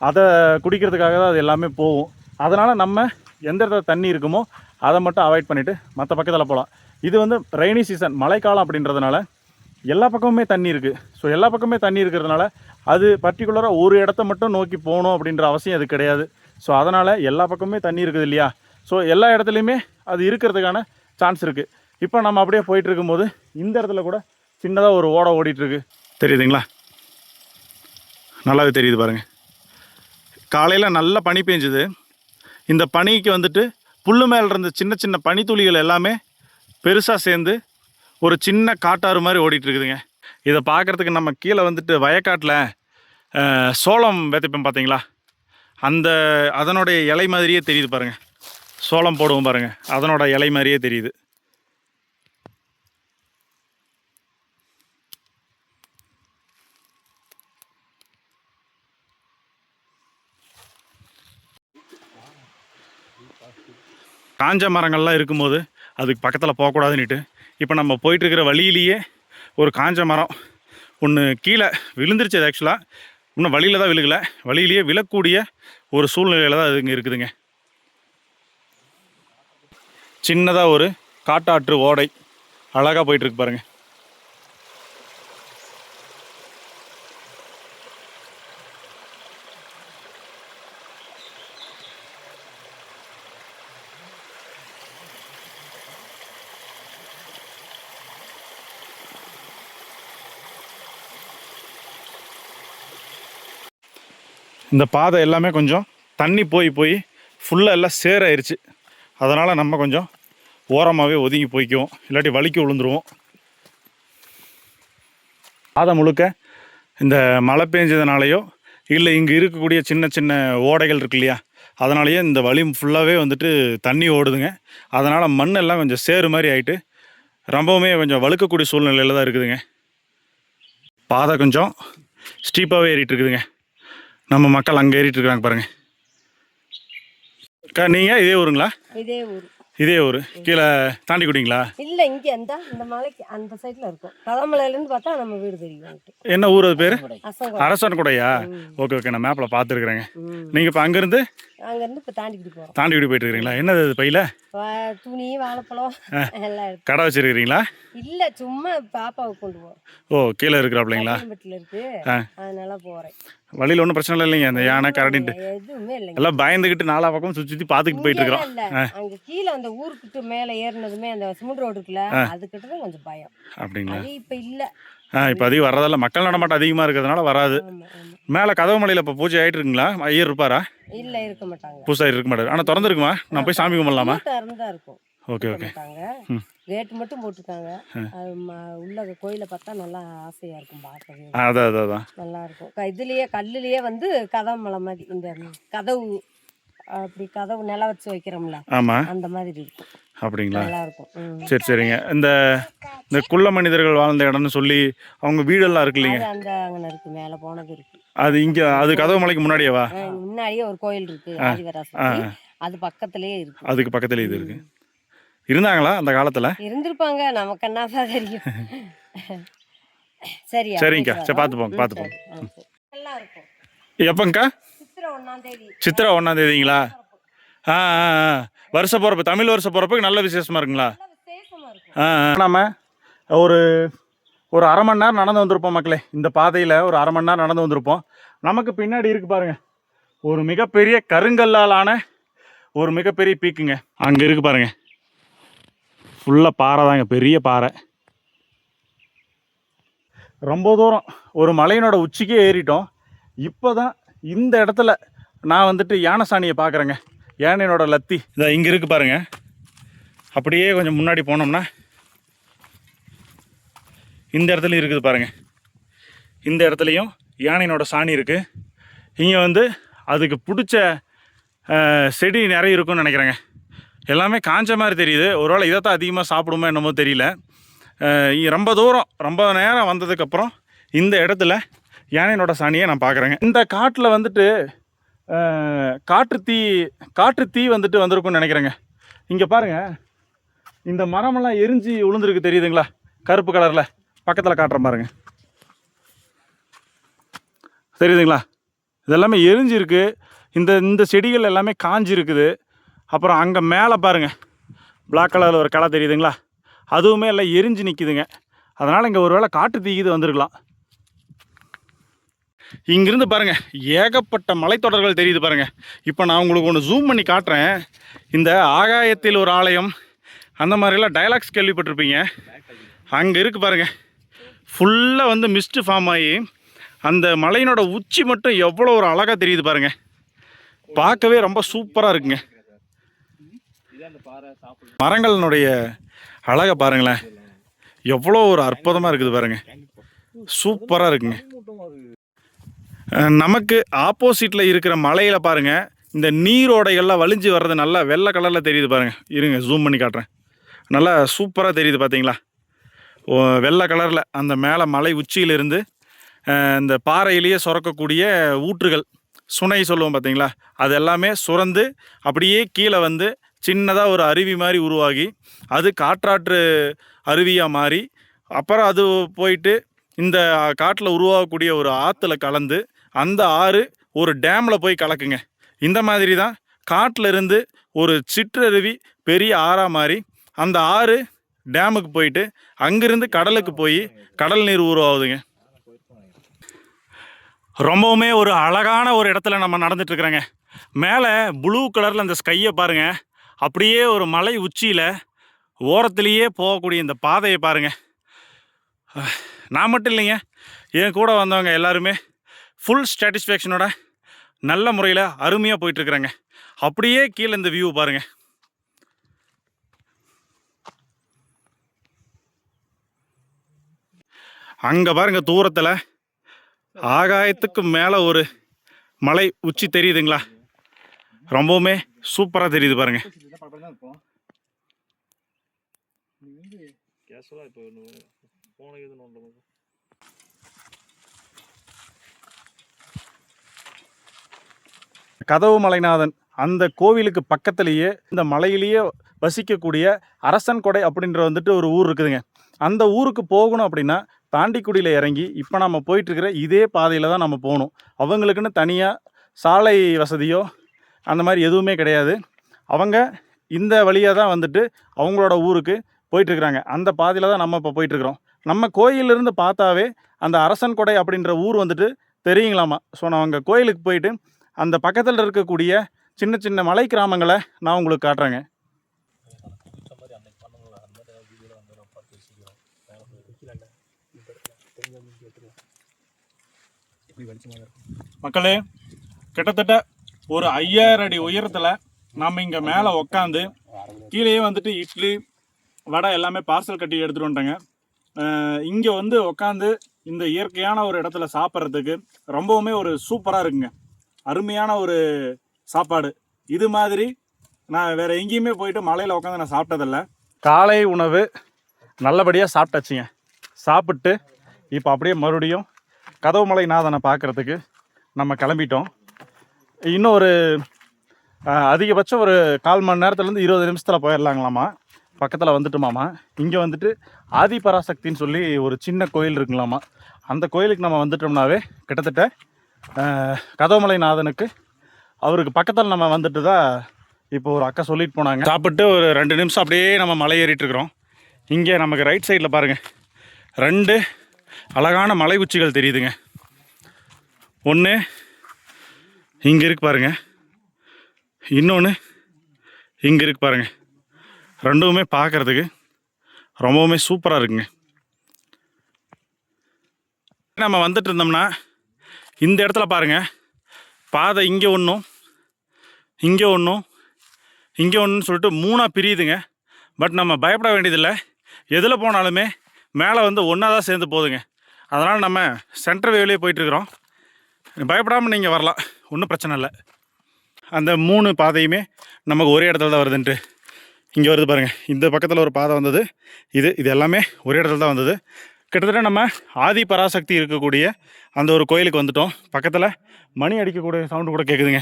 அதை குடிக்கிறதுக்காக தான் அது எல்லாமே போகும். அதனால் நம்ம எந்த இடத்துல தண்ணி இருக்குமோ அதை மட்டும் அவாய்ட் பண்ணிவிட்டு மற்ற பக்கத்தில் போகலாம். இது வந்து ரெய்னி சீசன், மழைக்காலம் அப்படின்றதுனால எல்லா பக்கமுமே தண்ணி இருக்குது. ஸோ எல்லா பக்கமுமே தண்ணி இருக்கிறதுனால அது பர்டிகுலராக ஒரு இடத்த மட்டும் நோக்கி போகணும் அப்படின்ற அவசியம் அது கிடையாது. ஸோ அதனால் எல்லா பக்கமுமே தண்ணி இருக்குது இல்லையா? ஸோ எல்லா இடத்துலையுமே அது இருக்கிறதுக்கான சான்ஸ் இருக்குது. இப்போ நம்ம அப்படியே போயிட்டு இருக்கும்போது இந்த இடத்துல கூட சின்னதாக ஒரு ஓடை ஓடிட்டுருக்கு, தெரியுதுங்களா? நல்லாவே தெரியுது பாருங்கள். காலையில் நல்ல பனி பெஞ்சுது. இந்த பனிக்கு வந்துட்டு புல்லு மேலே இருந்த சின்ன சின்ன பனித்துளிகள் எல்லாமே பெருசாக சேர்ந்து ஒரு சின்ன காட்டாறு மாதிரி ஓடிட்டுருக்குதுங்க. இதை பார்க்குறதுக்கு நம்ம கீழே வந்துட்டு வயக்காட்டில் சோளம் விதைப்போம் பார்த்தீங்களா? அதனுடைய இலை மாதிரியே தெரியுது பாருங்கள். சோளம் போடுவோம் பாருங்கள், அதனோட இலை மாதிரியே தெரியுது. காஞ்ச மரங்கள்லாம் இருக்கும்போது அதுக்கு பக்கத்தில் போகக்கூடாதுன்னுட்டு இப்போ நம்ம போயிட்டுருக்கிற வழியிலேயே ஒரு காஞ்ச மரம் ஒன்று கீழே விழுந்துருச்சு. அது ஆக்சுவலாக இன்னும் வழியில் தான் விழுகலை, வழியிலேயே விழக்கூடிய ஒரு சூழ்நிலையில் தான் அது இங்கே இருக்குதுங்க. சின்னதாக ஒரு காட்டாற்று ஓடை அழகாக போயிட்டுருக்கு பாருங்கள். இந்த பாதை எல்லாமே கொஞ்சம் தண்ணி போய் ஃபுல்லாக எல்லாம் சேராயிருச்சு. அதனால் நம்ம கொஞ்சம் ஓரமாகவே ஒதுங்கி போய்க்குவோம், இல்லாட்டி வலிக்கு விழுந்துருவோம். பாதை முழுக்க இந்த மழை பெஞ்சதுனாலையோ இல்லை இங்கே இருக்கக்கூடிய சின்ன சின்ன ஓடைகள் இருக்கு இல்லையா, அதனாலேயே இந்த வழி ஃபுல்லாகவே வந்துட்டு தண்ணி ஓடுதுங்க. அதனால் மண் எல்லாம் கொஞ்சம் சேறு மாதிரி ஆகிட்டு ரொம்பவுமே கொஞ்சம் வழுக்கக்கூடிய சூழ்நிலையில் தான் இருக்குதுங்க. பாதை கொஞ்சம் ஸ்டீப்பாகவே ஏறிட்டு இருக்குதுங்க. நம்ம மக்கள் அங்கே ஏறிட்டு இருக்காங்க பாருங்கள். நீங்கள் இதே ஊருங்களா? இதே ஊர். இதே ஊர் கீழே தாண்டிக்குடிங்களா? இல்லை, இங்கே இந்த மலைக்கு அந்த சைடில் இருக்கும். கதமலையிலேருந்து பார்த்தா நம்ம வீடு தெரியும். என்ன ஊர் அது பேர்? அசங்கோடை. அரசன்கொடையா? ஓகே ஓகே, நான் மேப்பில் பார்த்துருக்குறேங்க. நீங்கள் இப்போ அங்கேருந்து இப்போ தாண்டிக்கிட்டு போகிறோம். தாண்டிக்குடி போயிட்டு இருக்கிறீங்களா? என்னது அது பையில? துணி, வாழைப்பழம் எல்லாம் இருக்கு. கடை வச்சுருக்கிறீங்களா? இல்லை, சும்மா பாப்பாவுக்கு கொண்டு போகிறோம். ஓ, கீழே இருக்கிறாப்லைங்களா? வீட்டில் இருக்கு, அதனால போகிறேன். வழியில் ஒன்றும் பிரச்சனை இல்லைங்க. அந்த யானை கரடின்ட்டு எதுவுமே இல்லைங்க. எல்லாம் பயந்துக்கிட்டு நாலா பக்கம் சுற்றி பார்த்துக்கிட்டு போயிட்டு இருக்கிறோம். இல்லை, அங்கே கீழே அந்த ஊருக்கிட்ட மேலே ஏறினதுமே அந்த சிமெண்ட் ரோடு இருக்குல்ல, அதுக்கிட்ட தான் கொஞ்சம் பயம். அப்படிங்களா? அது இப்போ இல்லை. இப்போ அதிகம் வர்றதில்ல, மக்கள் நடமாட்டம் அதிகமாக இருக்கிறதுனால வராது. மேலே கதவு மலையில் இப்போ பூஜை ஆகிட்டு இருக்குங்களா? ஐயர் இருப்பாரா? இல்லை, இருக்க மாட்டாங்க. புதுசாக இருக்க மாட்டார். ஆனால் திறந்துருக்குமா? நான் போய் சாமி கும்பிடலாமா? தான் இருக்கும். Okay okay. ரேட்டு மட்டும் போட்டிருக்காங்க. அது உள்ள கோயிலை பார்த்தா நல்லா ஆசையாக இருக்கும் பார்க்கவே. அதான் நல்லா இருக்கும். இதுலேயே கல்லுலேயே வந்து கதவு மலை மாதிரி இந்த கதவு, அப்படி கதவு நில வச்சு வைக்கிறோம்ல, ஆமாம், அந்த மாதிரி இருக்கும். அப்படிங்களா? நல்லா இருக்கும். சரி சரிங்க. இந்த குள்ள மனிதர்கள் வாழ்ந்த இடம்னு சொல்லி அவங்க வீடெல்லாம் இருக்கு இல்லைங்க? அந்த அங்கே இருக்கு, மேலே போனது இருக்கு. அது இங்கே, அது கதவு மலைக்கு முன்னாடியேவா? முன்னாடியே ஒரு கோயில் இருக்கு, ஆதிவராசக்தி. அது பக்கத்துலேயே இருக்கு. அதுக்கு பக்கத்துலேயே இது இருக்கு. இருந்தாங்களா அந்த காலத்தில்? இருந்திருப்பாங்க, நமக்கு என்னதான் தெரியும். சரியா? சரிங்கக்கா, சரி, பார்த்துப்போங்க. நல்லா இருக்கும். எப்போங்கக்கா? சித்திரை 1ஆம் தேதிங்களா? வருஷ பிறப்பு, தமிழ் வருஷ பிறப்புக்கு நல்ல விசேஷமா இருக்குங்களா? நாம ஒரு அரை மணி நேரம் நடந்து வந்திருப்போம் மக்களே. இந்த பாதையில் ஒரு அரை மணி நேரம் நடந்து வந்திருப்போம். நமக்கு பின்னாடி இருக்கு பாருங்க, ஒரு மிகப்பெரிய கருங்கல்லாலான ஒரு மிகப்பெரிய பீக்குங்க. அங்கே இருக்கு பாருங்க, ஃபுல்லாக பாறை தாங்க, பெரிய பாறை. ரொம்ப தூரம் ஒரு மலையினோட உச்சிக்கே ஏறிட்டோம். இப்போ தான் இந்த இடத்துல நான் வந்துட்டு யானை சாணியை பார்க்குறேங்க. யானையோட லத்தி இதை இங்கே இருக்குது பாருங்க. அப்படியே கொஞ்சம் முன்னாடி போனோம்னா இந்த இடத்துலையும் இருக்குது பாருங்க. இந்த இடத்துலையும் யானையினோட சாணி இருக்குது. இங்கே வந்து அதுக்கு பிடிச்ச செடி நிறைய இருக்குன்னு நினைக்கிறேங்க. எல்லாமே காஞ்ச மாதிரி தெரியுது. ஒருவேளை இதைத்தான் அதிகமாக சாப்பிடுமோ என்னமோ தெரியல. ரொம்ப தூரம் ரொம்ப நேரம் வந்ததுக்கப்புறம் இந்த இடத்துல யானையினோட சாணியை நான் பார்க்குறேங்க. இந்த காட்டில் வந்துட்டு காற்று தீ வந்துட்டு வந்திருக்குன்னு நினைக்கிறேங்க. இங்கே பாருங்கள், இந்த மரமெல்லாம் எரிஞ்சு விழுந்துருக்கு தெரியுதுங்களா? கருப்பு கலரில் பக்கத்தில் காட்டுறேன் பாருங்க, தெரியுதுங்களா? இதெல்லாமே எரிஞ்சிருக்கு. இந்த செடிகள் எல்லாமே காஞ்சி இருக்குது. அப்புறம் அங்கே மேலே பாருங்கள், பிளாக் கலரில் ஒரு களை தெரியுதுங்களா? அதுவுமே எல்லாம் எரிஞ்சு நிற்கிதுங்க. அதனால் இங்கே ஒரு வேளை காட்டு தீக்குது வந்திருக்கலாம். இங்கிருந்து பாருங்கள், ஏகப்பட்ட மலைத்தொடர்கள் தெரியுது பாருங்கள். இப்போ நான் உங்களுக்கு ஒன்று ஜூம் பண்ணி காட்டுறேன். இந்த ஆகாயத்தில் ஒரு ஆலயம், அந்த மாதிரிலாம் டைலாக்ஸ் கேள்விப்பட்டிருப்பீங்க. அங்கே இருக்குது பாருங்கள், ஃபுல்லாக வந்து மிஸ்ட்டு ஃபார்ம் ஆகி அந்த மலையினோட உச்சி மட்டும் எவ்வளோ ஒரு அழகாக தெரியுது பாருங்கள். பார்க்கவே ரொம்ப சூப்பராக இருக்குங்க. மரங்களினுடைய அழகை பாருங்களேன், எவ்வளோ ஒரு அற்புதமாக இருக்குது பாருங்கள். சூப்பராக இருக்குங்க. நமக்கு ஆப்போசிட்டில் இருக்கிற மலையில் பாருங்கள், இந்த நீரோடைகள்லாம் வலிஞ்சு வர்றது நல்லா வெள்ளை கலரில் தெரியுது பாருங்கள். இருங்க ஜூம் பண்ணி காட்டுறேன். நல்லா சூப்பராக தெரியுது பார்த்தீங்களா? வெள்ளை கலரில் அந்த மேலே மலை உச்சியிலிருந்து இந்த பாறையிலேயே சுரக்கக்கூடிய ஊற்றுகள், சுனை சொல்லுவோம் பார்த்தீங்களா, அது எல்லாமே சுரந்து அப்படியே கீழே வந்து சின்னதாக ஒரு அருவி மாதிரி உருவாகி அது காற்றாற்று அருவியாக மாறி அப்புறம் அது போயிட்டு இந்த காட்டில் உருவாகக்கூடிய ஒரு ஆற்றுல கலந்து அந்த ஆறு ஒரு டேமில் போய் கலக்குங்க. இந்த மாதிரி தான் காட்டில் இருந்து ஒரு சிற்றருவி பெரிய ஆறாக மாறி அந்த ஆறு டேமுக்கு போயிட்டு அங்கிருந்து கடலுக்கு போய் கடல் நீர் உருவாகுதுங்க. ரொம்பவுமே ஒரு அழகான ஒரு இடத்துல நம்ம நடந்துட்டுருக்குறோங்க. மேலே ப்ளூ கலரில் அந்த ஸ்கையை பாருங்கள். அப்படியே ஒரு மலை உச்சியில் ஓரத்துலேயே போகக்கூடிய இந்த பாதையை பாருங்கள். நான் மட்டும் இல்லைங்க, என் கூட வந்தவங்க எல்லாருமே ஃபுல் சாட்டிஸ்ஃபேக்ஷனோட நல்ல முறையில் அருமையாக போயிட்டுருக்குறாங்க. அப்படியே கீழே இந்த வியூ பாருங்கள். அங்கே பாருங்கள், தூரத்தில் ஆகாயத்துக்கு மேலே ஒரு மலை உச்சி தெரியுதுங்களா? ரொம்பவுமே சூப்பராக தெரியுது பாருங்கள். கதவு மலைநாதன் அந்த கோவிலுக்கு பக்கத்துலேயே இந்த மலையிலேயே வசிக்கக்கூடிய அரசன் கொடை அப்படின்ற வந்துட்டு ஒரு ஊர் இருக்குதுங்க. அந்த ஊருக்கு போகணும் அப்படின்னா தாண்டிக்குடியில் இறங்கி இப்போ நம்ம போயிட்டுருக்கிற இதே பாதையில் தான் நம்ம போகணும். அவங்களுக்குன்னு தனியாக சாலை வசதியோ அந்த மாதிரி எதுவுமே கிடையாது. அவங்க இந்த வழியாக தான் வந்துட்டு அவங்களோட ஊருக்கு போயிட்டுருக்குறாங்க. அந்த பாதையில் தான் நம்ம இப்போ போயிட்டுருக்குறோம். நம்ம கோயிலிருந்து பார்த்தாவே அந்த அரசன் கொடை அப்படின்ற ஊர் வந்துட்டு தெரியுங்களாமா. ஸோ நான் அங்கே கோயிலுக்கு போயிட்டு அந்த பக்கத்தில் இருக்கக்கூடிய சின்ன சின்ன மலை கிராமங்களை நான் உங்களுக்கு காட்டுறேங்க. மக்களே, கிட்டத்தட்ட ஒரு 5000 அடி உயரத்தில் நம்ம இங்கே மேலே உக்காந்து கீழேயே வந்துட்டு இட்லி வடை எல்லாமே பார்சல் கட்டி எடுத்துகிட்டு வந்துட்டேங்க. இங்கே வந்து உக்காந்து இந்த இயற்கையான ஒரு இடத்துல சாப்பிட்றதுக்கு ரொம்பவுமே ஒரு சூப்பராக இருக்குங்க. அருமையான ஒரு சாப்பாடு. இது மாதிரி நான் வேறு எங்கேயுமே போயிட்டு மலையில் உட்காந்து நான் சாப்பிட்டதில்ல. காலை உணவு நல்லபடியாக சாப்பிட்டாச்சுங்க. சாப்பிட்டு இப்போ அப்படியே மறுபடியும் கதவுமலை நாதனை பார்க்குறதுக்கு நம்ம கிளம்பிட்டோம். இன்னும் ஒரு அதிகபட்சம் ஒரு 1/4 மணி நேரத்துலேருந்து 20 நிமிஷத்தில் போயிடலாங்களாமா. பக்கத்தில் வந்துட்டுமாமா. இங்கே வந்துட்டு ஆதிபராசக்தின்னு சொல்லி ஒரு சின்ன கோயில் இருக்குங்களாமா. அந்த கோயிலுக்கு நம்ம வந்துட்டோம்னாவே கிட்டத்தட்ட கதவுமலை நாதனுக்கு அவருக்கு பக்கத்தில் நம்ம வந்துட்டு தான் இப்போ ஒரு அக்கா சொல்லிட்டு போனாங்க. சாப்பிட்டு ஒரு 2 நிமிஷம் அப்படியே நம்ம மலை ஏறிட்டு இருக்கிறோம். இங்கே நமக்கு ரைட் சைடில் பாருங்கள் 2 அழகான மலை உச்சிகள் தெரியுதுங்க. ஒன்று இங்கே இருக்கு பாருங்கள், இன்னொன்று இங்கே இருக்கு பாருங்கள். ரெண்டுமே பார்க்குறதுக்கு ரொம்பவுமே சூப்பராக இருக்குங்க. நம்ம வந்துட்டு இருந்தோம்னா இந்த இடத்துல பாருங்கள் பாதை இங்கே ஒன்றும் இங்கே ஒன்றும் இங்கே ஒன்றுன்னு சொல்லிட்டு 3ஆக பிரியுதுங்க. பட் நம்ம பயப்பட வேண்டியதில்லை. எதில் போனாலுமே மேலே வந்து ஒன்றா தான் சேர்ந்து போகுதுங்க. அதனால் நம்ம சென்ட்ரல் வேவ்லேயே போயிட்டுருக்குறோம். பயப்படாமல் நீங்கள் வரலாம், ஒன்றும் பிரச்சனை இல்லை. அந்த 3 பாதையுமே நமக்கு ஒரே இடத்துல தான் வருதுன்ட்டு இங்கே வருது பாருங்கள். இந்த பக்கத்தில் ஒரு பாதை வந்தது, இது எல்லாமே ஒரே இடத்துல தான் வந்தது. கிட்டத்தட்ட நம்ம ஆதி பராசக்தி இருக்கக்கூடிய அந்த ஒரு கோயிலுக்கு வந்துட்டோம். பக்கத்தில் மணி அடிக்கக்கூடிய சவுண்டு கூட கேட்குதுங்க.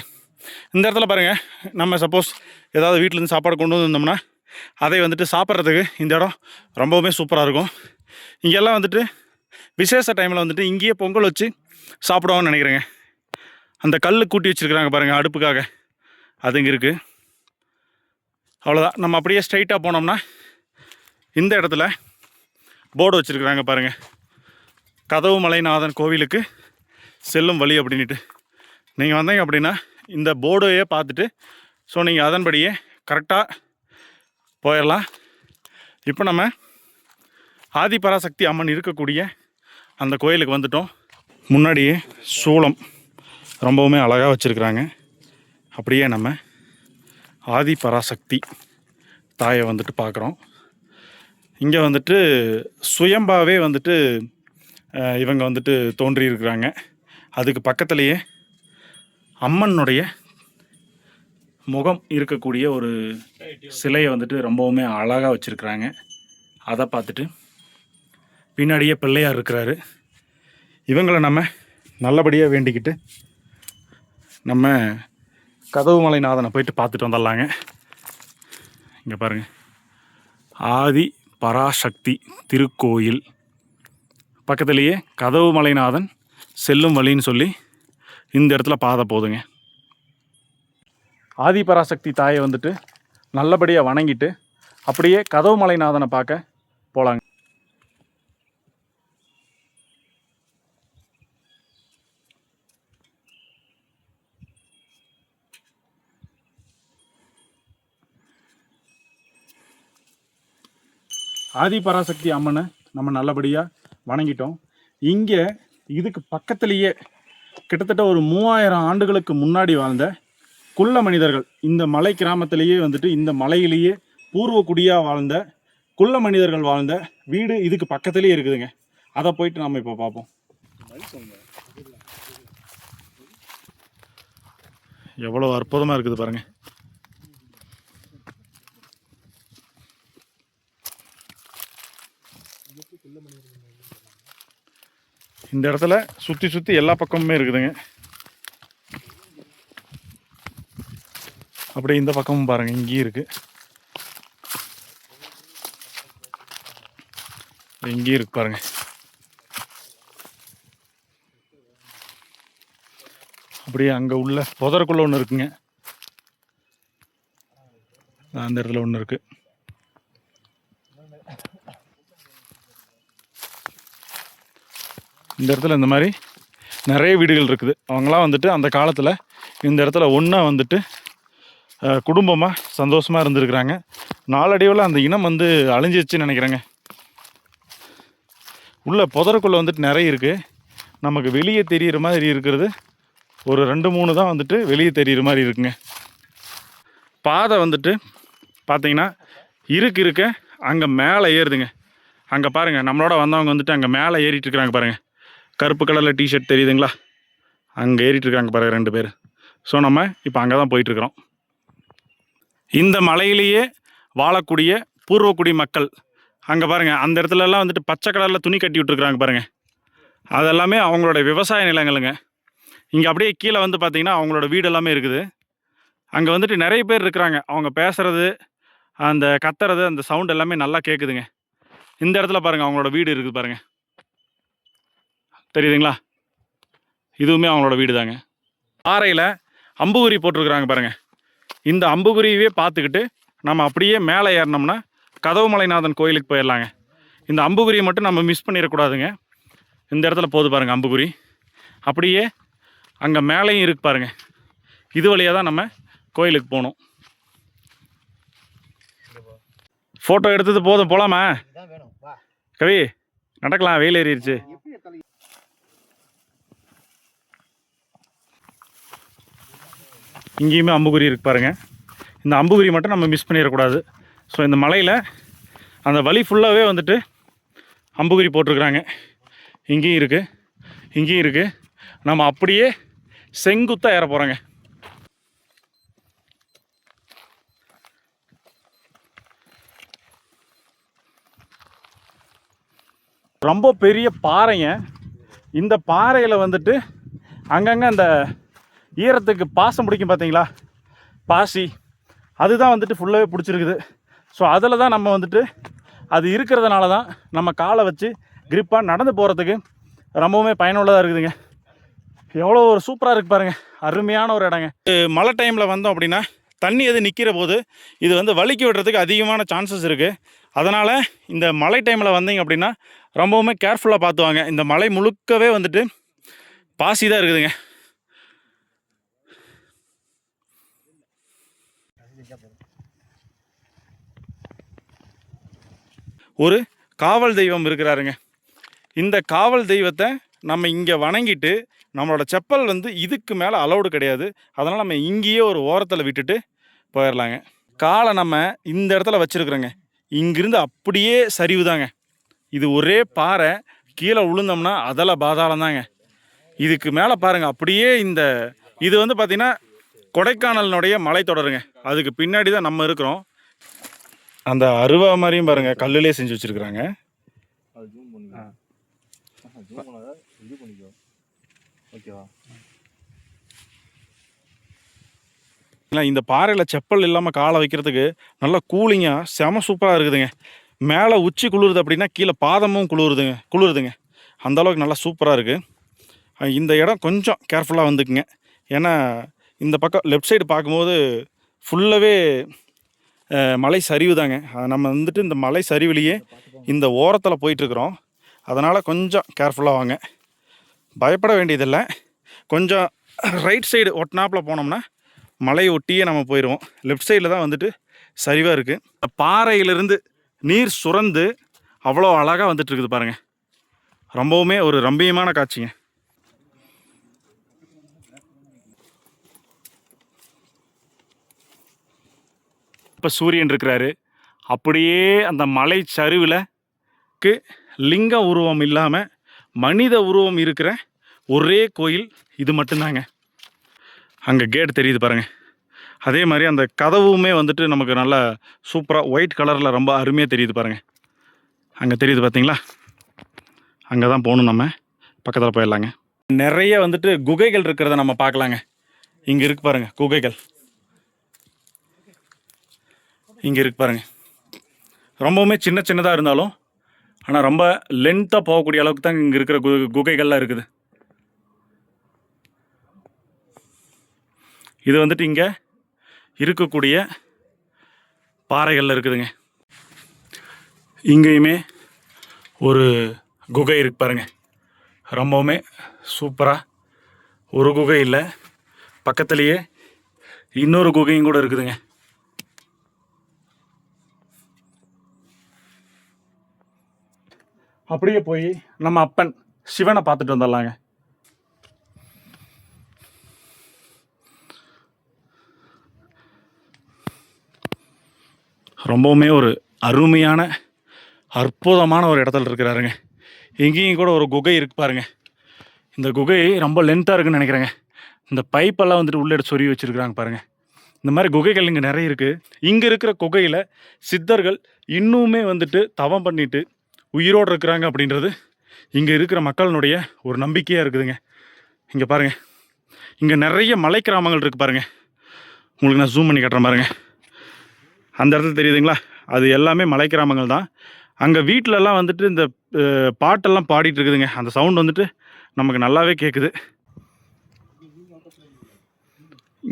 இந்த இடத்துல பாருங்கள், நம்ம சப்போஸ் ஏதாவது வீட்டிலேருந்து சாப்பாடு கொண்டு வந்திருந்தோம்னா அதை வந்துட்டு சாப்பிட்றதுக்கு இந்த இடம் ரொம்பவுமே சூப்பராக இருக்கும். இங்கெல்லாம் வந்துட்டு விசேஷ டைமில் வந்துட்டு இங்கேயே பொங்கல் வச்சு சாப்பிடுவாங்கன்னு நினைக்கிறேங்க. அந்த கல் கூட்டி வச்சுருக்குறாங்க பாருங்கள் அடுப்புக்காக, அது இங்கே இருக்குது. அவ்வளோதான். நம்ம அப்படியே ஸ்ட்ரைட்டாக போனோம்னா இந்த இடத்துல போர்டு வச்சுருக்குறாங்க பாருங்கள், கதவுமலைநாதன் கோவிலுக்கு செல்லும் வழி அப்படின்ட்டு. நீங்கள் வந்தீங்க அப்படின்னா இந்த போர்டையே பார்த்துட்டு ஸோ நீங்கள் அதன்படியே கரெக்டாக போயிடலாம். இப்போ நம்ம ஆதிபராசக்தி அம்மன் இருக்கக்கூடிய அந்த கோயிலுக்கு வந்துட்டோம். முன்னாடியே சூளம் ரொம்பவுமே அழகாக வச்சுருக்குறாங்க. அப்படியே நம்ம ஆதிபராசக்தி தாயை வந்துட்டு பார்க்குறோம். இங்கே வந்துட்டு சுயம்பாவே வந்துட்டு இவங்க வந்துட்டு தோன்றியிருக்கிறாங்க. அதுக்கு பக்கத்துலேயே அம்மனுடைய முகம் இருக்கக்கூடிய ஒரு சிலையை வந்துட்டு ரொம்பவுமே அழகாக வச்சுருக்குறாங்க. அதை பார்த்துட்டு பின்னாடியே பிள்ளையார் இருக்கிறாரு. இவங்களை நம்ம நல்லபடியாக வேண்டிக்கிட்டு நம்ம கதவுமலைநாதனை போயிட்டு பார்த்துட்டு வந்துடலாங்க. இங்கே பாருங்கள், ஆதி பராசக்தி திருக்கோயில் பக்கத்துலேயே கதவுமலைநாதன் செல்லும் வழின்னு சொல்லி இந்த இடத்துல பாதை போகுதுங்க. ஆதி பராசக்தி தாயை வந்துட்டு நல்லபடியாக வணங்கிட்டு அப்படியே கதவுமலைநாதனை பார்க்க போகலாங்க. ஆதி பராசக்தி அம்மனை நம்ம நல்லபடியாக வணங்கிட்டோம். இங்கே இதுக்கு பக்கத்துலேயே கிட்டத்தட்ட ஒரு 3000 ஆண்டுகளுக்கு முன்னாடி வாழ்ந்த குள்ள மனிதர்கள் இந்த மலை கிராமத்திலேயே வந்துட்டு இந்த மலையிலேயே பூர்வ குடியாக வாழ்ந்த குள்ள மனிதர்கள் வாழ்ந்த வீடு இதுக்கு பக்கத்துலேயே இருக்குதுங்க. அதை போயிட்டு நம்ம இப்போ பார்ப்போம். எவ்வளோ அற்புதமாக இருக்குது பாருங்கள். இந்த இடத்துல சுற்றி சுற்றி எல்லா பக்கமுமே இருக்குதுங்க. அப்படியே இந்த பக்கமும் பாருங்கள், இங்கேயும் இருக்குது, இங்கேயும் இருக்கு பாருங்கள். அப்படியே அங்கே உள்ள புதருக்குள்ளே ஒன்று இருக்குங்க, அந்த இடத்துல ஒன்று இருக்குது. இந்த இடத்துல இந்த மாதிரி நிறைய வீடுகள் இருக்குது. அவங்களாம் வந்துட்டு அந்த காலத்தில் இந்த இடத்துல ஒன்றா வந்துட்டு குடும்பமாக சந்தோஷமாக இருந்திருக்கிறாங்க. நாளடைவில் அந்த இனம் வந்து அழிஞ்சிச்சுன்னு நினைக்கிறேங்க. உள்ள புதருக்குள்ளே வந்துட்டு நிறைய இருக்குது. நமக்கு வெளியே தெரிகிற மாதிரி இருக்கிறது ஒரு 2-3 தான் வந்துட்டு வெளியே தெரிகிற மாதிரி இருக்குங்க. பாதை வந்துட்டு பார்த்தீங்கன்னா இருக்க அங்கே மேலே ஏறுதுங்க. அங்கே பாருங்கள், நம்மளோட வந்தவங்க வந்துட்டு அங்கே மேலே ஏறிட்டு இருக்கிறாங்க பாருங்கள். கருப்பு கலரில் டிஷர்ட் தெரியுதுங்களா, அங்கே ஏறிட்டு இருக்காங்க பாருங்கள் 2 பேர். ஸோ நம்ம இப்போ அங்கே தான் போயிட்டுருக்குறோம். இந்த மலையிலேயே வாழக்கூடிய பூர்வக்குடி மக்கள் அங்கே பாருங்கள், அந்த இடத்துலலாம் வந்துட்டு பச்சை கலரில் துணி கட்டி விட்டுருக்குறாங்க பாருங்கள். அதெல்லாமே அவங்களோட விவசாய நிலங்களுங்க. இங்கே அப்படியே கீழே வந்து பார்த்திங்கன்னா அவங்களோட வீடு எல்லாமே இருக்குது. அங்கே வந்துட்டு நிறைய பேர் இருக்கிறாங்க. அவங்க பேசுகிறது, அந்த கத்துறது, அந்த சவுண்ட் எல்லாமே நல்லா கேட்குதுங்க. இந்த இடத்துல பாருங்கள் அவங்களோட வீடு இருக்குது பாருங்கள், தெரியுதுங்களா, இதுவுமே அவங்களோட வீடு தாங்க. பாறையில் அம்புகுறி போட்டிருக்குறாங்க பாருங்கள். இந்த அம்புகுறியவே பார்த்துக்கிட்டு நம்ம அப்படியே மேலே ஏறினோம்னா கதவுமலைநாதன் கோயிலுக்கு போயிடலாங்க. இந்த அம்புகுறியை மட்டும் நம்ம மிஸ் பண்ணிடக்கூடாதுங்க. இந்த இடத்துல போகுது பாருங்கள் அம்புகுறி. அப்படியே அங்கே மேலேயும் இருக்கு பாருங்கள். இது வழியாக தான் நம்ம கோயிலுக்கு போகணும். ஃபோட்டோ எடுத்தது போதும், போகலாமா கவி? நடக்கலாம், வெயில் ஏறிடுச்சு. இங்கேயுமே அம்புகுறி இருக்கு பாருங்கள். இந்த அம்புகுறி மட்டும் நம்ம மிஸ் பண்ணிடக்கூடாது. ஸோ இந்த மலையில் அந்த வழி ஃபுல்லாகவே வந்துட்டு அம்புகுறி போட்டிருக்குறாங்க. இங்கேயும் இருக்குது, இங்கேயும் இருக்குது. நம்ம அப்படியே செங்குத்தாக ஏற போகிறோங்க. ரொம்ப பெரிய பாறைங்க. இந்த பாறையில் வந்துட்டு அங்கங்கே அந்த ஈரத்துக்கு பாசம் பிடிக்கும் பார்த்தீங்களா, பாசி, அதுதான் வந்துட்டு ஃபுல்லாகவே பிடிச்சிருக்குது. ஸோ அதில் தான் நம்ம வந்துட்டு அது இருக்கிறதுனால தான் நம்ம காலை வச்சு கிரிப்பாக நடந்து போகிறதுக்கு ரொம்பவுமே பயனுள்ளதாக இருக்குதுங்க. எவ்வளோ ஒரு சூப்பராக இருக்குது பாருங்கள், அருமையான ஒரு இடங்க. மழை டைமில் வந்தோம் அப்படின்னா தண்ணி எது நிற்கிற போது இது வந்து வலிக்கி விடுறதுக்கு அதிகமான சான்சஸ் இருக்குது. அதனால் இந்த மழை டைமில் வந்தீங்க அப்படின்னா ரொம்பவுமே கேர்ஃபுல்லாக பார்த்துவாங்க. இந்த மலை முழுக்கவே வந்துட்டு பாசி தான் இருக்குதுங்க. ஒரு காவல் தெய்வம் இருக்கிறாருங்க. இந்த காவல் தெய்வத்தை நம்ம இங்கே வணங்கிட்டு நம்மளோட செப்பல் வந்து இதுக்கு மேலே அலௌடு கிடையாது. அதனால் நம்ம இங்கேயே ஒரு ஓரத்தில் விட்டுட்டு போயிடலாங்க. காலை நம்ம இந்த இடத்துல வச்சுருக்குறோங்க. இங்கிருந்து அப்படியே சரிவு தாங்க. இது ஒரே பாறை, கீழே விழுந்தோம்னா அதெல்லாம் பாதாளம் தாங்க. இதுக்கு மேலே பாருங்கள், அப்படியே இந்த இது வந்து பார்த்திங்கன்னா கொடைக்கானலினுடைய மலைத்தொடருங்க. அதுக்கு பின்னாடி தான் நம்ம இருக்கிறோம். அந்த அருவா மாதிரியும் பாருங்கள், கல்லுலேயே செஞ்சு வச்சுருக்குறாங்க. இந்த பாறையில் செப்பல் இல்லாமல் காலை வைக்கிறதுக்கு நல்லா கூலிங்காக செம சூப்பராக இருக்குதுங்க. மேலே உச்சி குளிருது அப்படின்னா கீழே பாதமும் குளிருதுங்க. அந்தளவுக்கு நல்லா சூப்பராக இருக்குது. இந்த இடம் கொஞ்சம் கேர்ஃபுல்லாக வந்துக்குங்க. ஏன்னா இந்த பக்கம் லெஃப்ட் சைடு பார்க்கும்போது ஃபுல்லாகவே மலை சரிவு தாங்க. நம்ம வந்துட்டு இந்த மலை சரிவுலேயே இந்த ஓரத்தில் போயிட்டுருக்குறோம். அதனால் கொஞ்சம் கேர்ஃபுல்லாக வாங்க. பயப்பட வேண்டியதில்லை. கொஞ்சம் ரைட் சைடு ஒட்டினாப்பில் போனோம்னா மலையை ஒட்டியே நம்ம போயிடுவோம். லெஃப்ட் சைடில் தான் வந்துட்டு சரிவாக இருக்குது. பாறையிலிருந்து நீர் சுரந்து அவ்வளோ அழகாக வந்துட்டு இருக்குது பாருங்கள். ரொம்பவுமே ஒரு ரம்மியமான காட்சிங்க. இப்போ சூரியன் இருக்கிறாரு. அப்படியே அந்த மலை சரிவுலக்கு லிங்க உருவம் இல்லாமல் மனித உருவம் இருக்கிற ஒரே கோயில் இது மட்டும்தாங்க. அங்கே கேட் தெரியுது பாருங்கள். அதே மாதிரி அந்த கதவுமே வந்துட்டு நமக்கு நல்லா சூப்பராக ஒயிட் கலரில் ரொம்ப அருமையாக தெரியுது பாருங்கள். அங்கே தெரியுது பார்த்தீங்களா, அங்கே தான் போகணும். நம்ம பக்கத்தில் போயிடலாங்க. நிறைய வந்துட்டு குகைகள் இருக்கிறத நம்ம பார்க்கலாங்க. இங்கே இருக்கு பாருங்கள் குகைகள். இங்கே இருக்கு பாருங்க. ரொம்பவுமே சின்ன சின்னதாக இருந்தாலும் ஆனால் ரொம்ப லென்த்தாக போகக்கூடிய அளவுக்கு தான் இங்கே இருக்கிற குகைகள்லாம் இருக்குது. இது வந்துட்டு இங்கே இருக்கக்கூடிய பாறைகளில் இருக்குதுங்க. இங்கேயுமே ஒரு குகை இருக்கு பாருங்க. ரொம்பவுமே சூப்பராக ஒரு குகை இல்லை, பக்கத்துலேயே இன்னொரு குகையும் கூட இருக்குதுங்க. அப்படியே போய் நம்ம அப்பன் சிவனை பார்த்துட்டு வந்துடலாங்க. ரொம்பவுமே ஒரு அருமையான அற்புதமான ஒரு இடத்துல இருக்கிறாருங்க. எங்கேயும் கூட ஒரு குகை இருக்கு பாருங்க. இந்த குகை ரொம்ப லென்த்தாக இருக்குன்னு நினைக்கிறேங்க. இந்த பைப்பெல்லாம் வந்துட்டு உள்ளே எடுத்து சொருவி வச்சுருக்குறாங்க பாருங்கள். இந்த மாதிரி குகைகள் இங்கே நிறைய இருக்குது. இங்கே இருக்கிற குகையில் சித்தர்கள் இன்னுமே வந்துட்டு தவம் பண்ணிட்டு உயிரோடு இருக்கிறாங்க அப்படின்றது இங்கே இருக்கிற மக்களினுடைய ஒரு நம்பிக்கையாக இருக்குதுங்க. இங்கே பாருங்கள், இங்கே நிறைய மலை கிராமங்கள் இருக்குது பாருங்கள். உங்களுக்கு நான் ஜூம் பண்ணி காட்டுறேன் பாருங்கள். அந்த இடத்துல தெரியுதுங்களா, அது எல்லாமே மலை கிராமங்கள் தான். அங்கே வீட்டிலலாம் வந்துட்டு இந்த பாட்டெல்லாம் பாடிட்டு இருக்குதுங்க. அந்த சவுண்ட் வந்துட்டு நமக்கு நல்லாவே கேட்குது.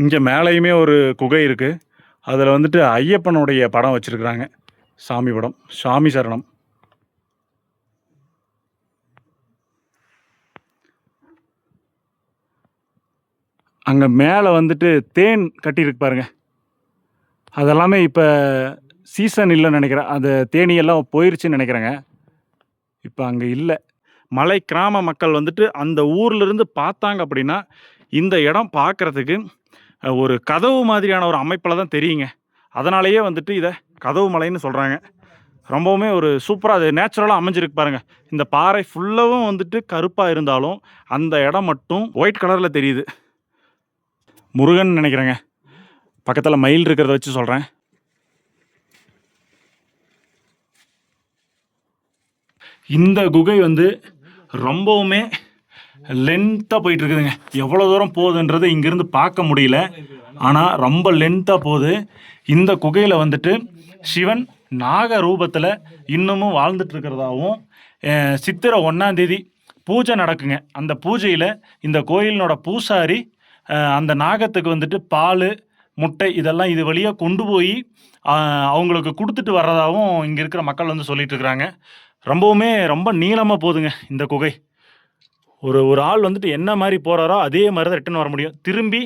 இங்கே மேலேயுமே ஒரு குகை இருக்குது. அதில் வந்துட்டு ஐயப்பனுடைய படம் வச்சுருக்குறாங்க, சாமி படம், சாமி சரணம். அங்கே மேலே வந்துட்டு தேன் கட்டியிருக்கு பாருங்க. அதெல்லாமே இப்போ சீசன் இல்லைன்னு நினைக்கிறேன். அந்த தேனியெல்லாம் போயிருச்சுன்னு நினைக்கிறேங்க. இப்போ அங்கே இல்லை. மலை கிராம மக்கள் வந்துட்டு அந்த ஊர்லேருந்து பார்த்தாங்க அப்படின்னா இந்த இடம் பார்க்குறதுக்கு ஒரு கதவு மாதிரியான ஒரு அமைப்பில் தான் தெரியுங்க. அதனாலேயே வந்துட்டு இதை கதவு மலைன்னு சொல்கிறாங்க. ரொம்பவுமே ஒரு சூப்பராக அது நேச்சுரலாக அமைஞ்சிருக்கு பாருங்கள். இந்த பாறை ஃபுல்லாகவும் வந்துட்டு கருப்பாக இருந்தாலும் அந்த இடம் மட்டும் ஒயிட் கலரில் தெரியுது. முருகன் நினைக்கிறேங்க. பக்கத்தில் மயில் இருக்கிறத வச்சு சொல்கிறேன். இந்த குகை வந்து ரொம்பவுமே லென்த்தாக போயிட்டு இருக்குதுங்க. எவ்வளோ தூரம் போகுதுன்றது இங்கேருந்து பார்க்க முடியல, ஆனால் ரொம்ப லென்த்தாக போகுது. இந்த குகையில் வந்துட்டு சிவன் நாக ரூபத்தில் இன்னமும் வாழ்ந்துட்டு இருக்கிறதாகவும் சித்திரை 1ஆம் தேதி பூஜை நடக்குங்க. அந்த பூஜையில் இந்த கோயிலினோட பூசாரி அந்த நாகத்துக்கு வந்துட்டு பால் முட்டை இதெல்லாம் இது வழியாக கொண்டு போய் அவங்களுக்கு கொடுத்துட்டு வர்றதாகவும் இங்கே இருக்கிற மக்கள் வந்து சொல்லிட்டு இருக்கிறாங்க. ரொம்பவுமே ரொம்ப நீளமாக போகுதுங்க இந்த குகை. ஒரு ஆள் வந்துட்டு என்ன மாதிரி போகிறாரோ அதே மாதிரி தான் ரிட்டன் வர முடியும். திரும்பி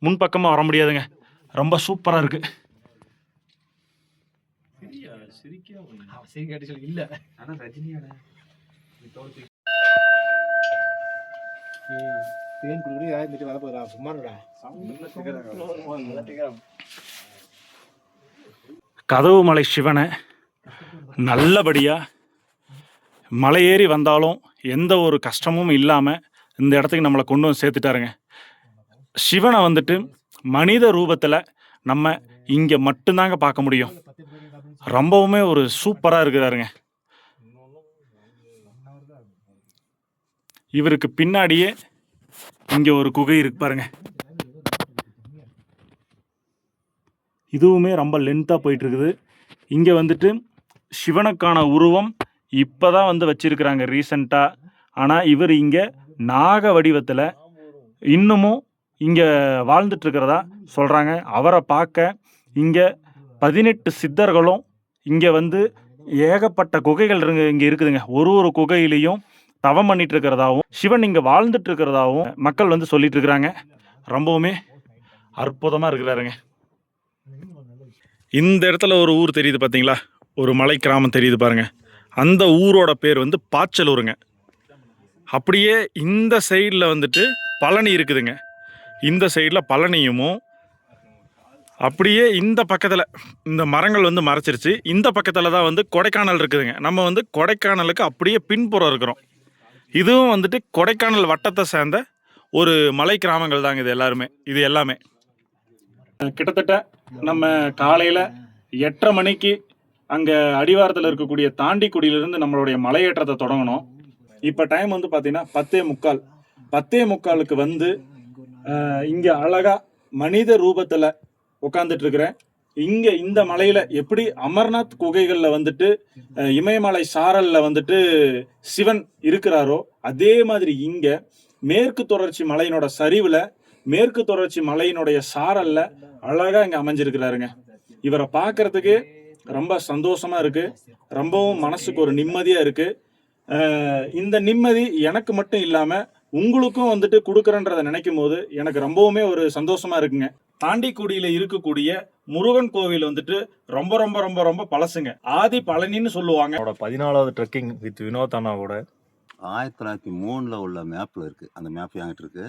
முன்பக்கமாக வர முடியாதுங்க. ரொம்ப சூப்பராக இருக்குது. கதவு மலை சிவனை நல்லபடியாக மலை ஏறி வந்தாலும் எந்த ஒரு கஷ்டமும் இல்லாமல் இந்த இடத்துக்கு நம்மளை கொண்டு வந்து சேர்த்துட்டாருங்க. சிவனை வந்துட்டு மனித ரூபத்தில் நம்ம இங்கே மட்டும்தாங்க பார்க்க முடியும். ரொம்பவுமே ஒரு சூப்பராக இருக்கிறாருங்க. இவருக்கு பின்னாடியே இங்கே ஒரு குகை இருக்கு பாருங்க. இதுவுமே ரொம்ப லென்த்தாக போயிட்டு இருக்குது. இங்கே வந்துட்டு சிவனுக்கான உருவம் இப்போ தான் வந்து வச்சிருக்கிறாங்க ரீசண்டாக. ஆனால் இவர் இங்கே நாக வடிவத்தில் இன்னமும் இங்கே வாழ்ந்துட்டுருக்கிறதா சொல்கிறாங்க. அவரை பார்க்க இங்கே 18 சித்தர்களும் இங்கே வந்து ஏகப்பட்ட குகைகள் இங்கே இருக்குதுங்க. ஒரு குகையிலையும் தவம் பண்ணிட்டு இருக்கிறதாவும் சிவன் இங்கே வாழ்ந்துட்டு இருக்கிறதாவும் மக்கள் வந்து சொல்லிட்டு இருக்கிறாங்க. ரொம்பவுமே அற்புதமாக இருக்கிறாருங்க. இந்த இடத்துல ஒரு ஊர் தெரியுது பார்த்தீங்களா, ஒரு மலை கிராமம் தெரியுது பாருங்க. அந்த ஊரோட பேர் வந்து பாச்சலூருங்க. அப்படியே இந்த சைடில் வந்துட்டு பழனி இருக்குதுங்க. இந்த சைடில் பழனியும், அப்படியே இந்த பக்கத்தில் இந்த மரங்கள் வந்து மறைச்சிருச்சு. இந்த பக்கத்தில் தான் வந்து கொடைக்கானல் இருக்குதுங்க. நம்ம வந்து கொடைக்கானலுக்கு அப்படியே பின்புறம் இருக்கிறோம். இதுவும் வந்துட்டு கொடைக்கானல் வட்டத்தை சேர்ந்த ஒரு மலை கிராமங்கள் தாங்க இது எல்லாமே. கிட்டத்தட்ட நம்ம காலையில் 8:30 மணிக்கு அங்கே அடிவாரத்தில் இருக்கக்கூடிய தாண்டிக்குடியிலிருந்து நம்மளுடைய மலையேற்றத்தை தொடங்கணும். இப்போ டைம் வந்து பார்த்தீங்கன்னா 10:45. 10:45க்கு வந்து இங்கே அழகாக மனித ரூபத்தில் உட்காந்துட்டு இருக்கிறேன் இங்க இந்த மலையில எப்படி அமர்நாத் குகைகள்ல வந்துட்டு இமயமலை சாரல்ல வந்துட்டு சிவன் இருக்கிறாரோ அதே மாதிரி இங்க மேற்கு தொடர்ச்சி மலையினோட சரிவுல மேற்கு தொடர்ச்சி மலையினுடைய சாரல்ல அழகா இங்க அமைஞ்சிருக்கிறாருங்க. இவரை பார்க்கறதுக்கு ரொம்ப சந்தோஷமா இருக்கு, ரொம்பவும் மனசுக்கு ஒரு நிம்மதியா இருக்கு. இந்த நிம்மதி எனக்கு மட்டும் இல்லாம உங்களுக்கும் வந்துட்டு கொடுக்குறேன்றதை நினைக்கும் போது எனக்கு ரொம்பவுமே ஒரு சந்தோஷமா இருக்குங்க. தாண்டிக்குடியில இருக்கக்கூடிய முருகன் கோவில் வந்துட்டு ரொம்ப ரொம்ப ரொம்ப ரொம்ப பழசுங்க. ஆதி பழனின்னு சொல்லுவாங்க. 14வது ட்ரெக்கிங் வித் வினோத் அண்ணாவோட 1903 உள்ள மேப்பில் இருக்குது. அந்த மேப் என்கிட்ட இருக்குது.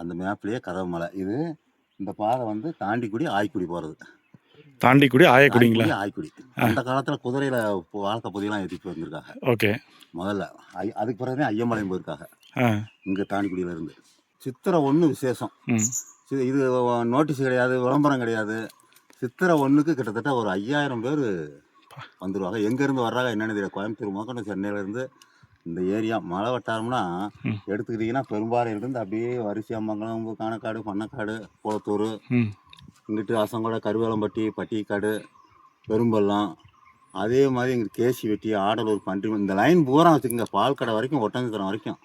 அந்த மேப்லேயே கதவு மலை இது. இந்த பாதை வந்து தாண்டிக்குடி ஆய்க்குடி போகிறது. தாண்டிக்குடி ஆயக்குடிங்களா? ஆய்க்குடி அந்த காலத்தில் குதிரையில் வாழ்க்கை பொதியெல்லாம் ஏற்றிட்டு வந்திருக்காங்க. ஓகே. முதல்ல அதுக்கு பிறகு ஐயமலையும் போயிருக்காங்க. இங்கே தாண்டிக்குடியில இருந்து சித்திரை 1 விசேஷம். இது நோட்டீஸ் கிடையாது, விளம்பரம் கிடையாது. சித்திரை 1க்கு கிட்டத்தட்ட ஒரு 5000 பேர் வந்துடுவாங்க. எங்கேருந்து வர்றாங்க என்னென்னு தெரியாது. கோயம்புத்தூர் முதற்கொண்டு சென்னையிலேருந்து இந்த ஏரியா மலை வட்டாரம்னா எடுத்துக்கிட்டிங்கன்னா பெரும்பாறையிலேருந்து அப்படியே வரிசையம்மங்கலம், காணக்காடு, பண்ணக்காடு, குளத்தூர், இங்கிட்டு அசங்கோட, கருவேலம்பட்டி, பட்டிக்காடு, பெரும்பள்ளம், அதே மாதிரி எங்களுக்கு கேசி வெட்டி, ஆடலூர், பன்றி, இந்த லைன் பூரா வச்சுக்கோங்க. பால்கடை வரைக்கும் ஒட்டஞ்சத்திரம் வரைக்கும்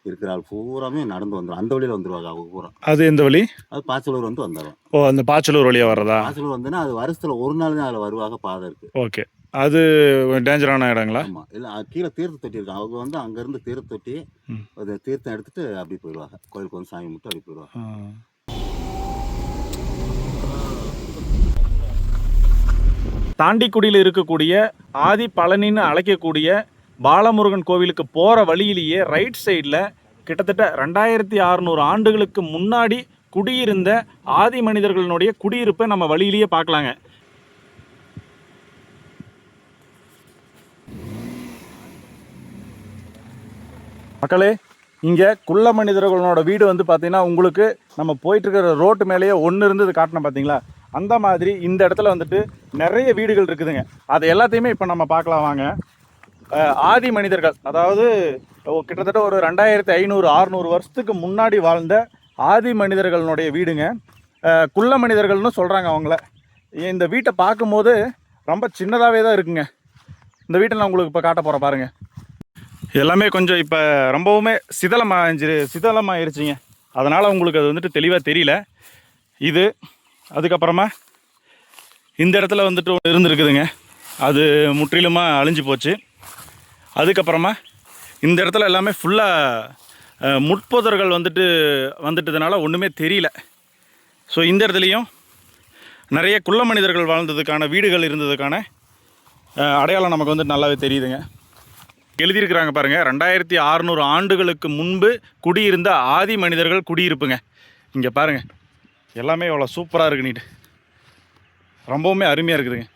இருக்கிற ஆள் பூராமே நடந்து வந்துடும். அந்த வழியில் வந்துடுவாங்க அவங்க பூரா. அது எந்த வழி? அது பாச்சலூர் வந்து வந்துடும். ஓ, அந்த பாச்சலூர் வழியா வர்றதா? பாச்சலூர் வந்துன்னா அது வருஷத்தில் ஒரு நாள் தான் அதில் வருவாங்க. பாதை இருக்குது. ஓகே. அது டேஞ்சரான இடங்களா? ஆமாம். இல்லை, கீழே தீர்த்த தொட்டி இருக்காங்க. அவங்க வந்து அங்கேருந்து தீர்த்த தொட்டி அதை தீர்த்தம் எடுத்துட்டு அப்படி போயிடுவாங்க. கோயிலுக்கு வந்து சாமி மட்டும் அப்படி போயிடுவாங்க. தாண்டிக்குடியில் இருக்கக்கூடிய ஆதி பழனின்னு அழைக்கக்கூடிய பாலமுருகன் கோவிலுக்கு போகிற வழியிலேயே ரைட் சைடில் கிட்டத்தட்ட 2600 ஆண்டுகளுக்கு முன்னாடி குடியிருந்த ஆதி மனிதர்களுடைய குடியிருப்பை நம்ம வழியிலேயே பார்க்கலாங்க. மக்களே, இங்கே குள்ள மனிதர்களோட வீடு வந்து பார்த்தீங்கன்னா உங்களுக்கு நம்ம போயிட்டுருக்கிற ரோட்டு மேலேயே ஒன்று இருந்தது காட்டினோம் பார்த்தீங்களா? அந்த மாதிரி இந்த இடத்துல வந்துட்டு நிறைய வீடுகள் இருக்குதுங்க. அது எல்லாத்தையுமே இப்போ நம்ம பார்க்கலாம் வாங்க. ஆதி மனிதர்கள், அதாவது கிட்டத்தட்ட ஒரு 2500-600 வருஷத்துக்கு முன்னாடி வாழ்ந்த ஆதி மனிதர்களுடைய வீடுங்க. குள்ள மனிதர்கள்னு சொல்கிறாங்க அவங்கள. இந்த வீட்டை பார்க்கும்போது ரொம்ப சின்னதாகவே தான் இருக்குங்க. இந்த வீட்டை நான் உங்களுக்கு இப்போ காட்ட போகிறேன் பாருங்கள். எல்லாமே கொஞ்சம் இப்போ ரொம்பவுமே சிதலமாயிருச்சுங்க. அதனால் உங்களுக்கு அது வந்துட்டு தெளிவாக தெரியல. இது அதுக்கப்புறமா இந்த இடத்துல வந்துட்டு ஒன்று இருந்துருக்குதுங்க. அது முற்றிலுமாக அழிஞ்சு போச்சு. அதுக்கப்புறமா இந்த இடத்துல எல்லாமே ஃபுல்லாக முட்புதர்கள் வந்துட்டதுனால ஒன்றுமே தெரியல. ஸோ இந்த இடத்துலையும் நிறைய குள்ள மனிதர்கள் வாழ்ந்ததுக்கான வீடுகள் இருந்ததுக்கான அடையாளம் நமக்கு வந்து நல்லாவே தெரியுதுங்க. எழுதியிருக்கிறாங்க பாருங்கள், 2600 ஆண்டுகளுக்கு முன்பு குடியிருந்த ஆதி மனிதர்கள் குடியிருப்புங்க. இங்கே பாருங்கள், எல்லாமே எவ்வளோ சூப்பராக இருக்கு. நீட்டு ரொம்பவுமே அருமையாக இருக்குதுங்க.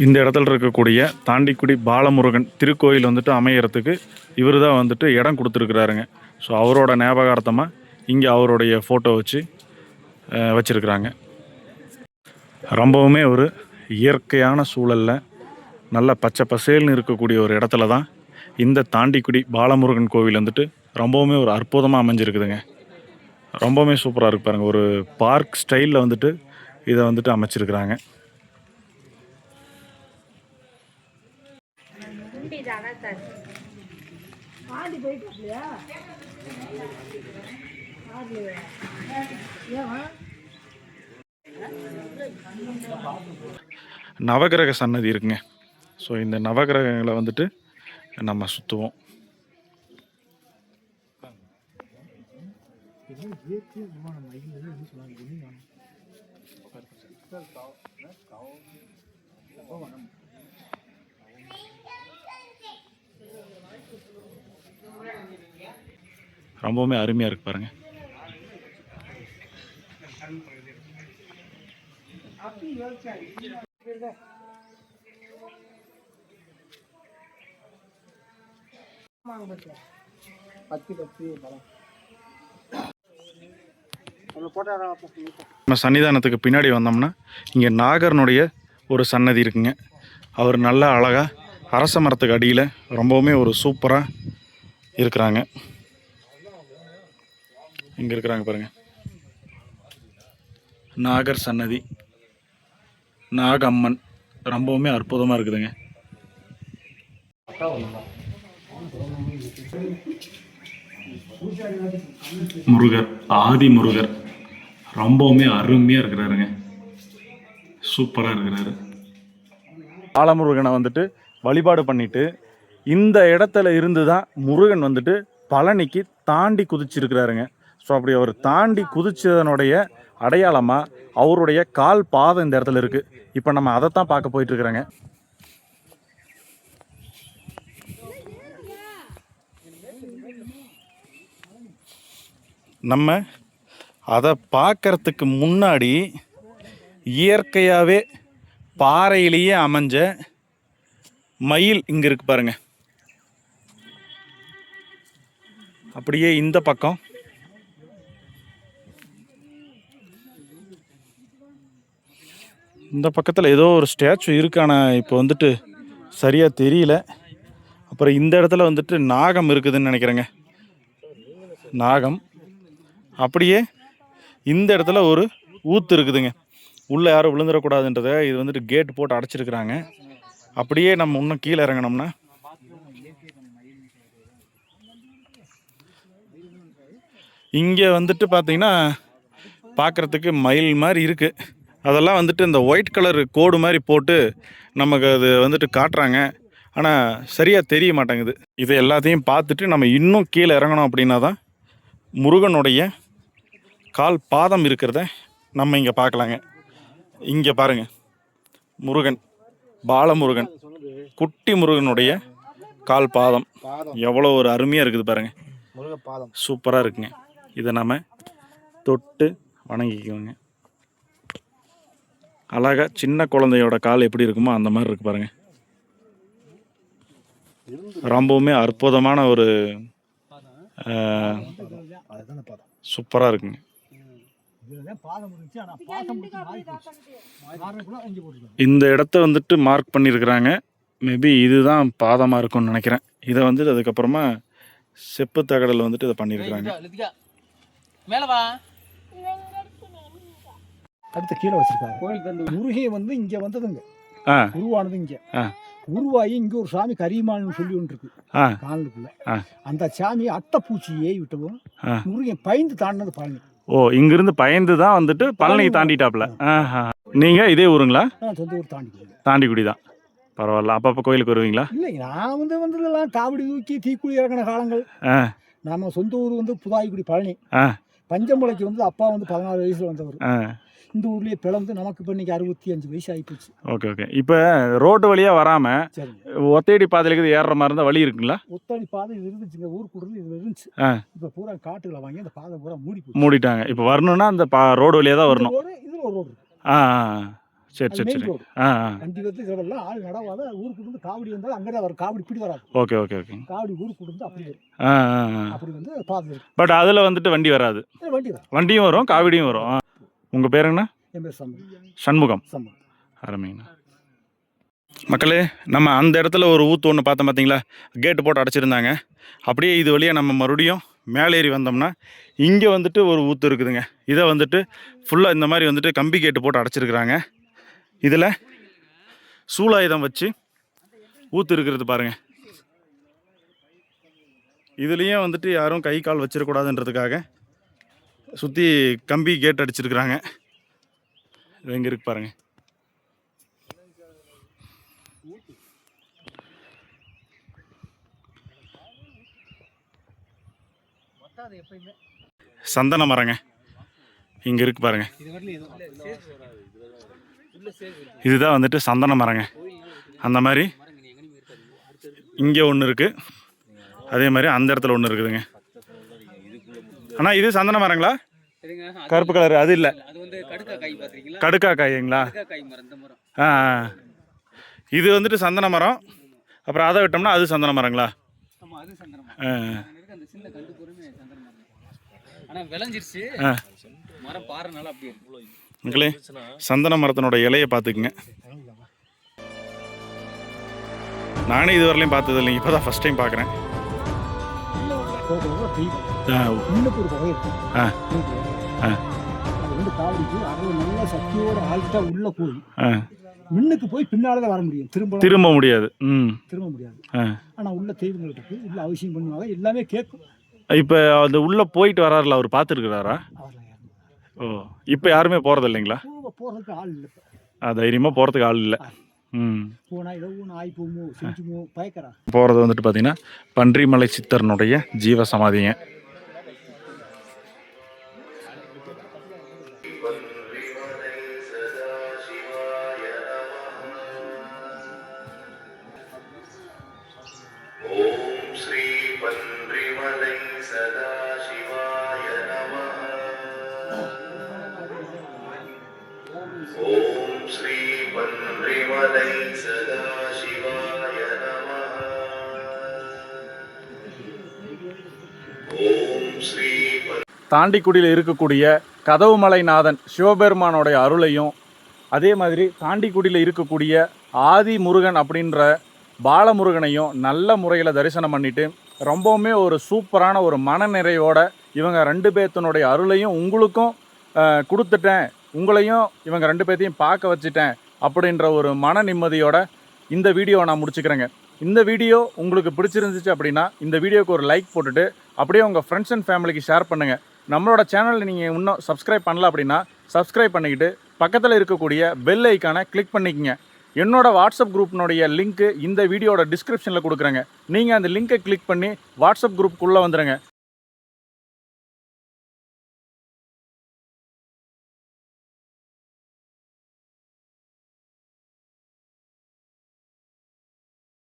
இந்த இடத்துல இருக்கக்கூடிய தாண்டிக்குடி பாலமுருகன் திருக்கோயில் வந்துட்டு அமையறதுக்கு இவர் தான் வந்துட்டு இடம் கொடுத்துருக்குறாருங்க. ஸோ அவரோட ஞாபகார்த்தமாக இங்கே அவருடைய ஃபோட்டோ வச்சுருக்குறாங்க. ரொம்பவுமே ஒரு இயற்கையான சூழலில் நல்ல பச்சை பசேல்னு இருக்கக்கூடிய ஒரு இடத்துல தான் இந்த தாண்டிக்குடி பாலமுருகன் கோவில் வந்துட்டு ரொம்பவுமே ஒரு அற்புதமாக அமைஞ்சிருக்குதுங்க. ரொம்பவுமே சூப்பராக இருக்கு பாருங்கள். ஒரு பார்க் ஸ்டைலில் வந்துட்டு இதை வந்துட்டு அமைச்சிருக்கிறாங்க. நவகிரக சன்னதி இருக்குங்க. ஸோ இந்த நவகிரகங்களை வந்துட்டு நம்ம சுற்றுவோம். ரொம்பவுமே அருமையாக இருக்கு பாருங்க. நம்ம சன்னிதானத்துக்கு பின்னாடி வந்தோம்னா இங்கே நாகர்னுடைய ஒரு சன்னதி இருக்குங்க. அவர் நல்லா அழகாக அரச மரத்துக்கு அடியில் ரொம்பவுமே ஒரு சூப்பராக இருக்கிறாங்க. இங்கே இருக்கிறாங்க பாருங்க, நாகர் சன்னதி, நாகம்மன் ரொம்பவுமே அற்புதமாக இருக்குதுங்க. முருகர், ஆதி முருகர் ரொம்பவுமே அருமையாக இருக்கிறாருங்க, சூப்பராக இருக்கிறாரு. பாலமுருகனை வந்துட்டு வழிபாடு பண்ணிட்டு இந்த இடத்துல இருந்து தான் முருகன் வந்துட்டு பழனிக்கு தாண்டி குதிச்சிருக்கிறாருங்க. ஸோ அப்படி அவர் தாண்டி குதிச்சதனுடைய அடையாளமாக அவருடைய கால் பாதம் இந்த இடத்துல இருக்குது. இப்போ நம்ம அதைத்தான் பார்க்க போயிட்டுருக்குறோங்க. நம்ம அதை பார்க்கறதுக்கு முன்னாடி இயற்கையாகவே பாறையிலேயே அமைஞ்ச மயில் இங்கே இருக்கு பாருங்க. அப்படியே இந்த பக்கம் இந்த பக்கத்தில் ஏதோ ஒரு ஸ்டாச்சு இருக்கான இப்போ வந்துட்டு சரியாக தெரியல. அப்புறம் இந்த இடத்துல வந்துட்டு நாகம் இருக்குதுன்னு நினைக்கிறேங்க, நாகம். அப்படியே இந்த இடத்துல ஒரு ஊத்து இருக்குதுங்க, உள்ளே யாரும் விழுந்துடக்கூடாதுன்றத இது வந்துட்டு கேட் போட்டு அடைச்சிருக்கிறாங்க. அப்படியே நம்ம இன்னும் கீழே இறங்கினோம்னா இங்கே வந்துட்டு பார்த்தீங்கன்னா பார்க்குறதுக்கு மயில் மாதிரி இருக்குது. அதெல்லாம் வந்துட்டு இந்த ஒயிட் கலர் கோடு மாதிரி போட்டு நமக்கு அது வந்துட்டு காட்டுறாங்க, ஆனால் சரியாக தெரிய மாட்டேங்குது. இதை எல்லாத்தையும் பார்த்துட்டு நம்ம இன்னும் கீழே இறங்கணும் அப்படின்னா தான் முருகனுடைய கால் பாதம் இருக்கிறத நம்ம இங்கே பார்க்கலாங்க. இங்கே பாருங்கள், முருகன், பாலமுருகன், குட்டி முருகனுடைய கால் பாதம் எவ்வளோ ஒரு அருமையாக இருக்குது பாருங்கள், சூப்பராக இருக்குங்க. இதை நம்ம தொட்டு வணங்கிக்குவோங்க. அழகாக சின்ன குழந்தையோட கால் எப்படி இருக்குமோ அந்த மாதிரி இருக்கு பாருங்கள். ரொம்பவுமே அற்புதமான ஒரு சூப்பராக இருக்குங்க. இந்த இடத்த வந்துட்டு மார்க் பண்ணியிருக்கிறாங்க. மேபி இதுதான் பாதமாக இருக்கும்னு நினைக்கிறேன். இதை வந்து அதுக்கப்புறமா செப்பு தகடல் வந்துட்டு இதை பண்ணியிருக்கிறாங்க. அடுத்து கீழே வச்சிருக்காங்க. கோயிலுக்கு வந்து முருகன் வந்து இங்கே வந்ததுங்க, உருவானது இங்கே. உருவாகி இங்கே ஒரு சாமி கரியமான்னு சொல்லி ஒன்று இருக்கு காலுக்குள்ள. அந்த சாமி அட்டைப்பூச்சியை விட்டவும் முருகன் பயந்து தாண்டினது பழனி. ஓ, இங்கிருந்து பயந்து தான் வந்துட்டு பழனி தாண்டிட்டாப்ல. நீங்கள் இதே ஊருங்களா? சொந்த ஊர் தாண்டிக்குடி. தாண்டிக்குடி தான், பரவாயில்ல. அப்பப்போ கோயிலுக்கு வருவீங்களா? இல்லைங்க, நான் வந்ததெல்லாம் காவடி தூக்கி தீக்குழி இறக்கின காலங்கள். நம்ம சொந்த ஊர் வந்து புதாய்க்குடி பழனி. பஞ்சம்பளைக்கு வந்து அப்பா வந்து 14 வயசுல வந்தவர். இந்த ஊர்லேயே பிளந்து நமக்கு இப்போ இன்னைக்கு 65 வயசு ஆகிப்போச்சு. Okay okay. இப்போ ரோடு வழியாக வராமல் ஒத்தையடி பாதையில ஏறுற மாதிரி இருந்தால் வழி இருக்குங்களா? ஒத்தடி பாதை இது இருந்துச்சுங்க, ஊர் கூடுறது இது இருந்துச்சு. இப்போ பூரா காட்டுகளை வாங்கி அந்த பாதை பூரா மூடிட்டாங்க. இப்போ வரணும்னா அந்த ரோடு வழியாக தான் வரணும். இதில் ஒரு ரோடு. சரி சரி சரி. வண்டி வந்து இதெல்லாம் ஆள் நடவாத ஊருக்கு இருந்து காவடி வந்தாலும் அங்கே தான் வரும். காவடி இப்படி வராது. Okay okay okay. காவடி ஊருக்கு இருந்து அப்படி வரும். அப்படி வந்து பாதை. பட் அதில் வந்துட்டு வண்டி வராது. வண்டியும் வரும், காவடியும் வரும். உங்கள் பேருங்கண்ணா? என் பேர் சண்முகம். அருமைங்கண்ணா. மக்களே, நம்ம அந்த இடத்துல ஒரு ஊற்று ஒன்று பார்த்தோம் பார்த்தீங்களா, கேட்டு போட்டு அடைச்சிருந்தாங்க. அப்படியே இது வழியாக நம்ம மறுபடியும் மேலே ஏறி வந்தோம்னா இங்கே வந்துட்டு ஒரு ஊற்று இருக்குதுங்க. இதை வந்துட்டு ஃபுல்லாக இந்த மாதிரி வந்துட்டு கம்பி கேட்டு போட்டு அடைச்சிருக்கிறாங்க. இதில் சூலாயுதம் வச்சு ஊற்று இருக்கிறது பாருங்கள். இதுலேயும் வந்துட்டு யாரும் கை கால் வச்சிடக்கூடாதுன்றதுக்காக சுற்றி கம்பி கேட் அடிச்சிருக்கிறாங்க. இது எங்கே இருக்கு பாருங்கள். சந்தன மரங்க. இங்கே இருக்கு பாருங்க. இதுதான் வந்துட்டு சந்தன மரங்க. அந்த மாதிரி இங்கே ஒன்று இருக்குது, அதே மாதிரி அந்த இடத்துல ஒன்று இருக்குதுங்க. ஆனால் இது சந்தன மரங்களா? கருப்பு கலர் அது இல்லை, கடுக்கா காய்ங்களா? ஆ இது வந்துட்டு சந்தன மரம். அப்புறம் அதை விட்டோம்னா அது சந்தன மரங்களா? மக்களே, சந்தன மரத்தினோட இலையை பார்த்துக்குங்க. நானே இது வரலையும் பார்த்தது இல்லைங்க, இப்போ தான் ஃபஸ்ட் டைம் பார்க்குறேன். முன்னுக்கு ஒரு வகை இருக்கும். அது வந்து காவடிக்கு அவ்வளோ நல்ல சக்தியோட ஆள்கிட்ட உள்ள போய் முன்னுக்கு போய் பின்னால தான் வர முடியும், திரும்ப முடியாது. திரும்ப முடியாது. ஆனால் உள்ள தெய்வங்கள் இருக்கு, உள்ள அவசியம் பண்ணுவாங்க, எல்லாமே கேட்கும். இப்போ அது உள்ளே போயிட்டு வராருல, அவர் பார்த்துருக்குறாரா? ஓ, இப்போ யாருமே போகிறது இல்லைங்களா? போகிறதுக்கு ஆள் இல்லை, தைரியமாக போகிறதுக்கு ஆள் இல்லை. போனால் ஏதோ ஒன்று ஆகி போமோ செஞ்சுமோ பயக்கிறா. போகிறது வந்துட்டு பார்த்தீங்கன்னா பன்றிமலை சித்தர்னுடைய ஜீவ சமாதிங்க. தாண்டிக்குடியில் இருக்கக்கூடிய கதவுமலைநாதன் சிவபெருமானோடைய அருளையும், அதே மாதிரி தாண்டிக்குடியில் இருக்கக்கூடிய ஆதி முருகன் அப்படின்ற பாலமுருகனையும் நல்ல முறையில் தரிசனம் பண்ணிட்டு ரொம்பவுமே ஒரு சூப்பரான ஒரு மனநிறைவோட இவங்க 2 பேர்த்தினுடைய அருளையும் உங்களுக்கும் கொடுத்துட்டேன், உங்களையும் இவங்க 2 பேர்த்தையும் பார்க்க வச்சுட்டேன் அப்படின்ற ஒரு மன நிம்மதியோட இந்த வீடியோவை நான் முடிச்சுக்கிறேங்க. இந்த வீடியோ உங்களுக்கு பிடிச்சிருந்துச்சு அப்படின்னா இந்த வீடியோக்கு ஒரு லைக் போட்டுட்டு அப்படியே உங்கள் ஃப்ரெண்ட்ஸ் அண்ட் ஃபேமிலிக்கு ஷேர் பண்ணுங்கள். நம்மளோட சேனலில் நீங்கள் இன்னும் சப்ஸ்கிரைப் பண்ணல அப்படின்னா சப்ஸ்கிரைப் பண்ணிக்கிட்டு பக்கத்தில் இருக்கக்கூடிய பெல் ஐக்கானை கிளிக் பண்ணிக்கங்க. என்னோட வாட்ஸ்அப் குரூப்னுடைய லிங்க்கு இந்த வீடியோட டிஸ்கிரிப்ஷனில் கொடுக்குறேங்க. நீங்கள் அந்த லிங்கை கிளிக் பண்ணி வாட்ஸ்அப் குரூப்புக்குள்ளே வந்துடுங்க.